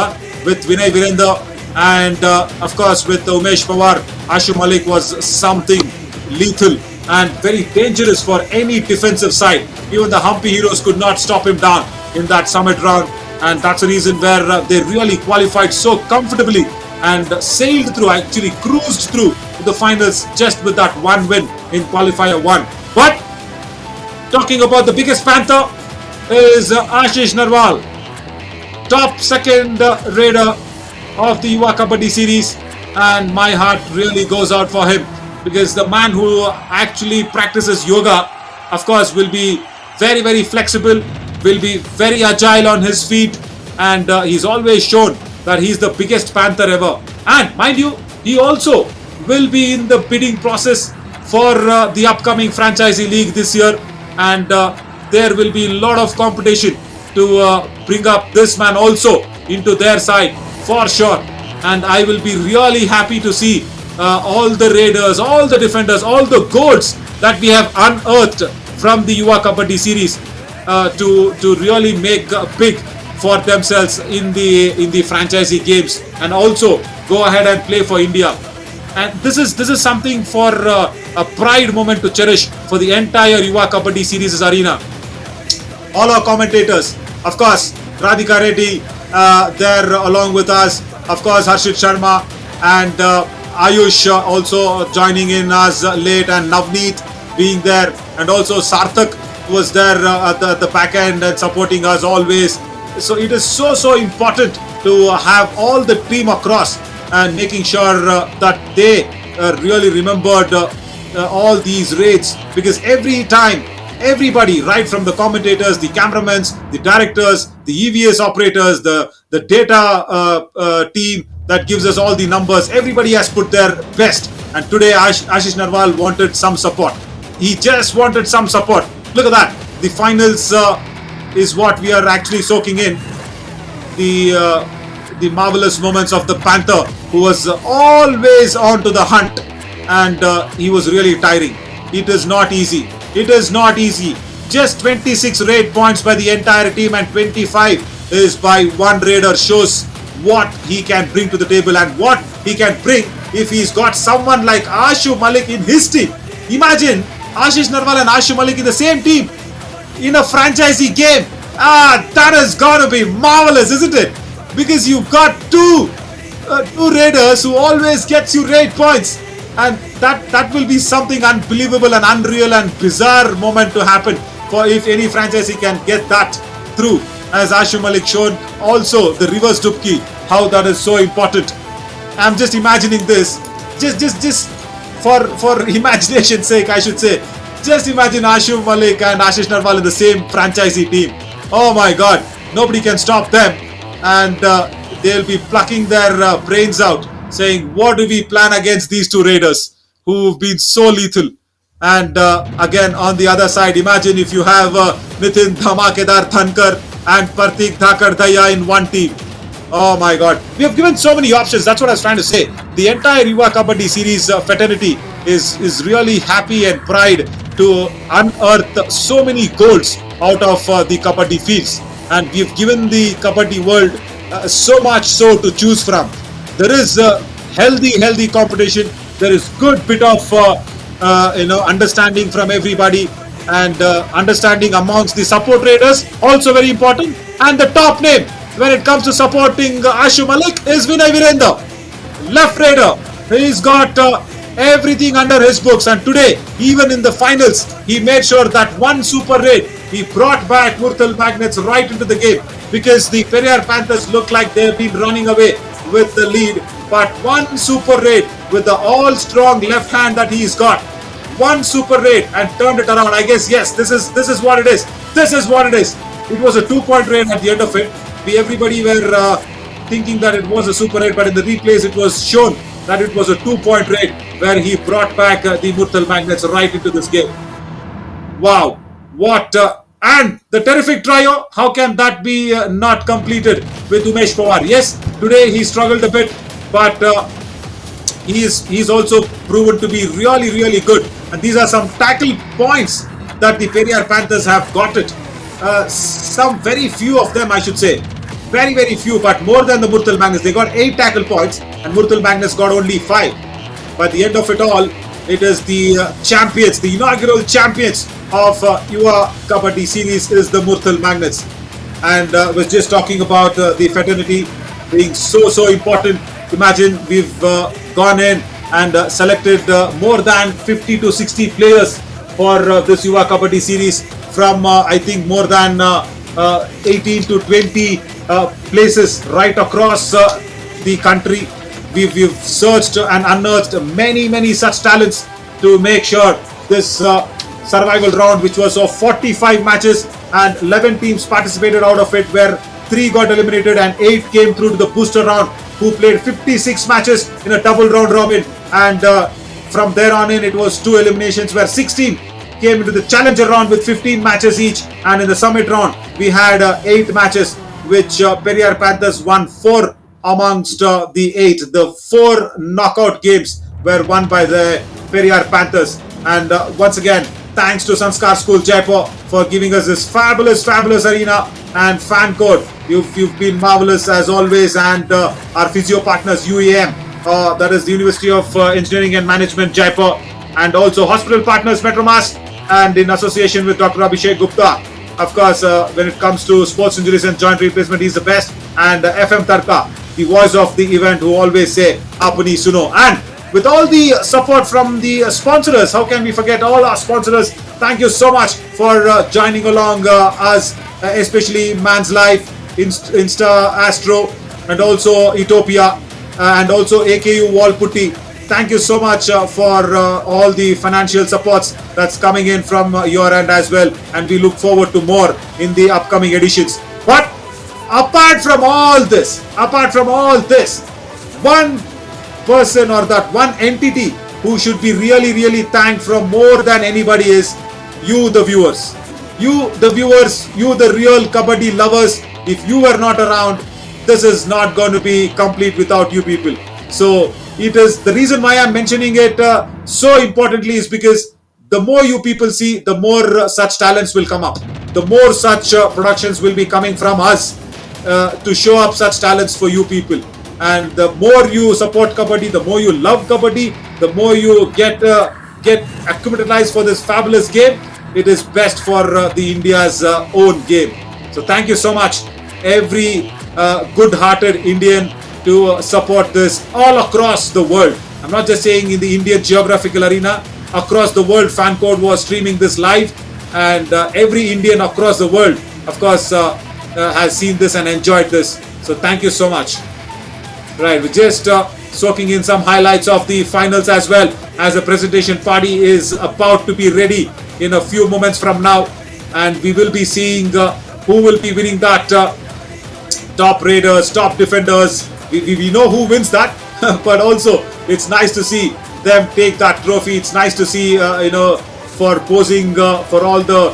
with Vinay Virendra and of course with Umesh Pawar. Ashu Malik was something lethal and very dangerous for any defensive side. Even the Humpy Heroes could not stop him down in that summit round, and that's the reason where they really qualified so comfortably and sailed through, actually cruised through the finals just with that one win in qualifier 1. But talking about the biggest panther is Ashish Narwal, top second raider of the Yuva Kabaddi series, and my heart really goes out for him, because the man who actually practices yoga, of course, will be very, very flexible, will be very agile on his feet, and he's always shown that he's the biggest panther ever. And mind you, he also will be in the bidding process for the upcoming franchisee league this year, and there will be a lot of competition to bring up this man also into their side for sure. And I will be really happy to see all the raiders, all the defenders, all the goals that we have unearthed from the Yuva Kabaddi series to really make big for themselves in the franchisee games, and also go ahead and play for India. And this is something for a pride moment to cherish for the entire Yuva Kabaddi series arena. All our commentators, of course, Radhika Reddy there along with us, of course Harshit Sharma and Ayush also joining in us late, and Navneet being there, and also Sarthak was there at the back end and supporting us always. So it is so important to have all the team across and making sure that they really remembered all these raids, because every time everybody, right from the commentators, the cameramen, the directors, the EVS operators, the data team that gives us all the numbers, everybody has put their best. And today Ashish Narwal wanted some support. He just wanted some support. Look at that. The finals is what we are actually soaking in. The marvelous moments of the Panther, who was always on to the hunt, and he was really tiring. It is not easy. It is not easy. Just 26 raid points by the entire team, and 25 is by one raider, shows what he can bring to the table and what he can bring if he's got someone like Ashu Malik in his team. Imagine Ashish Narwal and Ashu Malik in the same team in a franchisee game. That is gonna be marvelous, isn't it? Because you've got two raiders who always gets you raid points, and that will be something unbelievable and unreal and bizarre moment to happen for if any franchisee can get that through, as Ashu Malik showed. Also the reverse dupki, how that is so important. I'm just imagining this, just for imagination's sake, I should say. Just imagine Ashu Malik and Ashish Narwal in the same franchisee team. Oh my God, nobody can stop them, and they'll be plucking their brains out, saying, what do we plan against these two raiders who've been so lethal? And again, on the other side, imagine if you have Nitin Dhamakedar Thankar and Partik Thakar Daya in one team. Oh my God. We have given so many options. That's what I was trying to say. The entire Yuva Kabaddi series fraternity is really happy and pride to unearth so many goals out of the Kabaddi fields. And we've given the Kabaddi world so much so to choose from. There is healthy competition. There is good bit of understanding from everybody, and understanding amongst the support raiders, also very important, And the top name when it comes to supporting Ashu Malik is Vinay Virendra, left raider. He's got everything under his books, and today, even in the finals, he made sure that one super raid, he brought back Murthal Magnets right into the game, because the Periyar Panthers look like they've been running away with the lead. But one super raid with the all strong left hand that he's got, one super raid and turned it around. I guess yes, this is what it is. This is what it is. It was a 2-point raid at the end of it. Everybody were thinking that it was a super raid, but in the replays it was shown that it was a 2-point raid where he brought back the Murthal Magnets right into this game. Wow, what and the terrific trio, how can that be not completed with Umesh Pawar? Yes, today he struggled a bit, but he's also proven to be really good, and these are some tackle points that the Periyar Panthers have got it. Some very few of them, I should say, very few, but more than the Murthal Magnets. They got 8 tackle points and Murthal Magnets got only 5. By the end of it all, it is the champions, the inaugural champions of Yuva Kabaddi series is the Murthal Magnets. And was just talking about the fraternity being so important. Imagine we've gone in and selected more than 50 to 60 players for this Yuva Kabaddi series from I think more than 18 to 20 places right across the country. We've searched and unearthed many such talents to make sure this survival round, which was of 45 matches and 11 teams participated out of it, where 3 got eliminated and 8 came through to the booster round, who played 56 matches in a double round robin, and from there on in it was 2 eliminations, where 16 came into the challenger round with 15 matches each, and in the summit round we had 8 matches, which Periyar Panthers won 4 amongst the 8. The 4 knockout games were won by the Periyar Panthers. And once again, thanks to Sanskar School Jaipur for giving us this fabulous arena and fan code. You've been marvelous as always, and our physio partners UAM, that is the University of Engineering and Management Jaipur, and also hospital partners Metromas, and in association with Dr. Abhishek Gupta. Of course, when it comes to sports injuries and joint replacement, he's the best. And FM Tarka, the voice of the event, who always say Apni Suno. And with all the support from the sponsors, how can we forget all our sponsors? Thank you so much for joining along us, especially Man's Life, Insta Astro, and also Ethiopia, and also AKU Wall Putty. Thank you so much for all the financial supports that's coming in from your end as well, and we look forward to more in the upcoming editions. But apart from all this, one person or that one entity who should be really thanked from more than anybody is you, the viewers. You, the viewers, you, the real Kabaddi lovers. If you were not around, this is not going to be complete without you people. So it is the reason why I'm mentioning it so importantly is because the more you people see, the more such talents will come up. The more such productions will be coming from us to show up such talents for you people. And the more you support Kabaddi, the more you love Kabaddi, the more you get acclimatized for this fabulous game. It is best for the India's own game. So thank you so much, every good-hearted Indian, to support this all across the world. I'm not just saying in the Indian geographical arena. Across the world, fan code was streaming this live, and every Indian across the world, of course, has seen this and enjoyed this. So thank you so much. Right, we're just soaking in some highlights of the finals as well, as the presentation party is about to be ready in a few moments from now, and we will be seeing who will be winning that top raiders, top defenders. We know who wins that, but also it's nice to see them take that trophy. It's nice to see, for posing for all the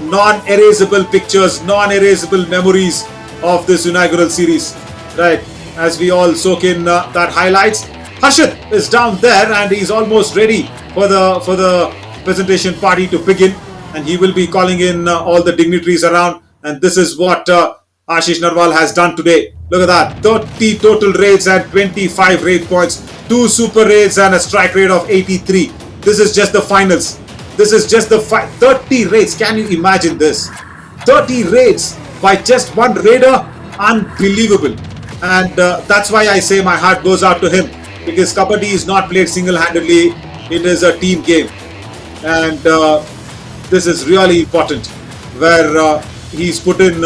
non-erasable pictures, non-erasable memories of this inaugural series. Right, as we all soak in that highlights. Harshit is down there and he's almost ready for the presentation party to begin, and he will be calling in all the dignitaries around. And this is what Ashish Narwal has done today. Look at that, 30 total raids and 25 raid points, 2 super raids and a strike rate of 83. This is just the finals. This is just the 30 raids. Can you imagine this? 30 raids by just one raider. Unbelievable. And that's why I say my heart goes out to him, because Kabaddi is not played single-handedly. It is a team game. And this is really important, where he's put in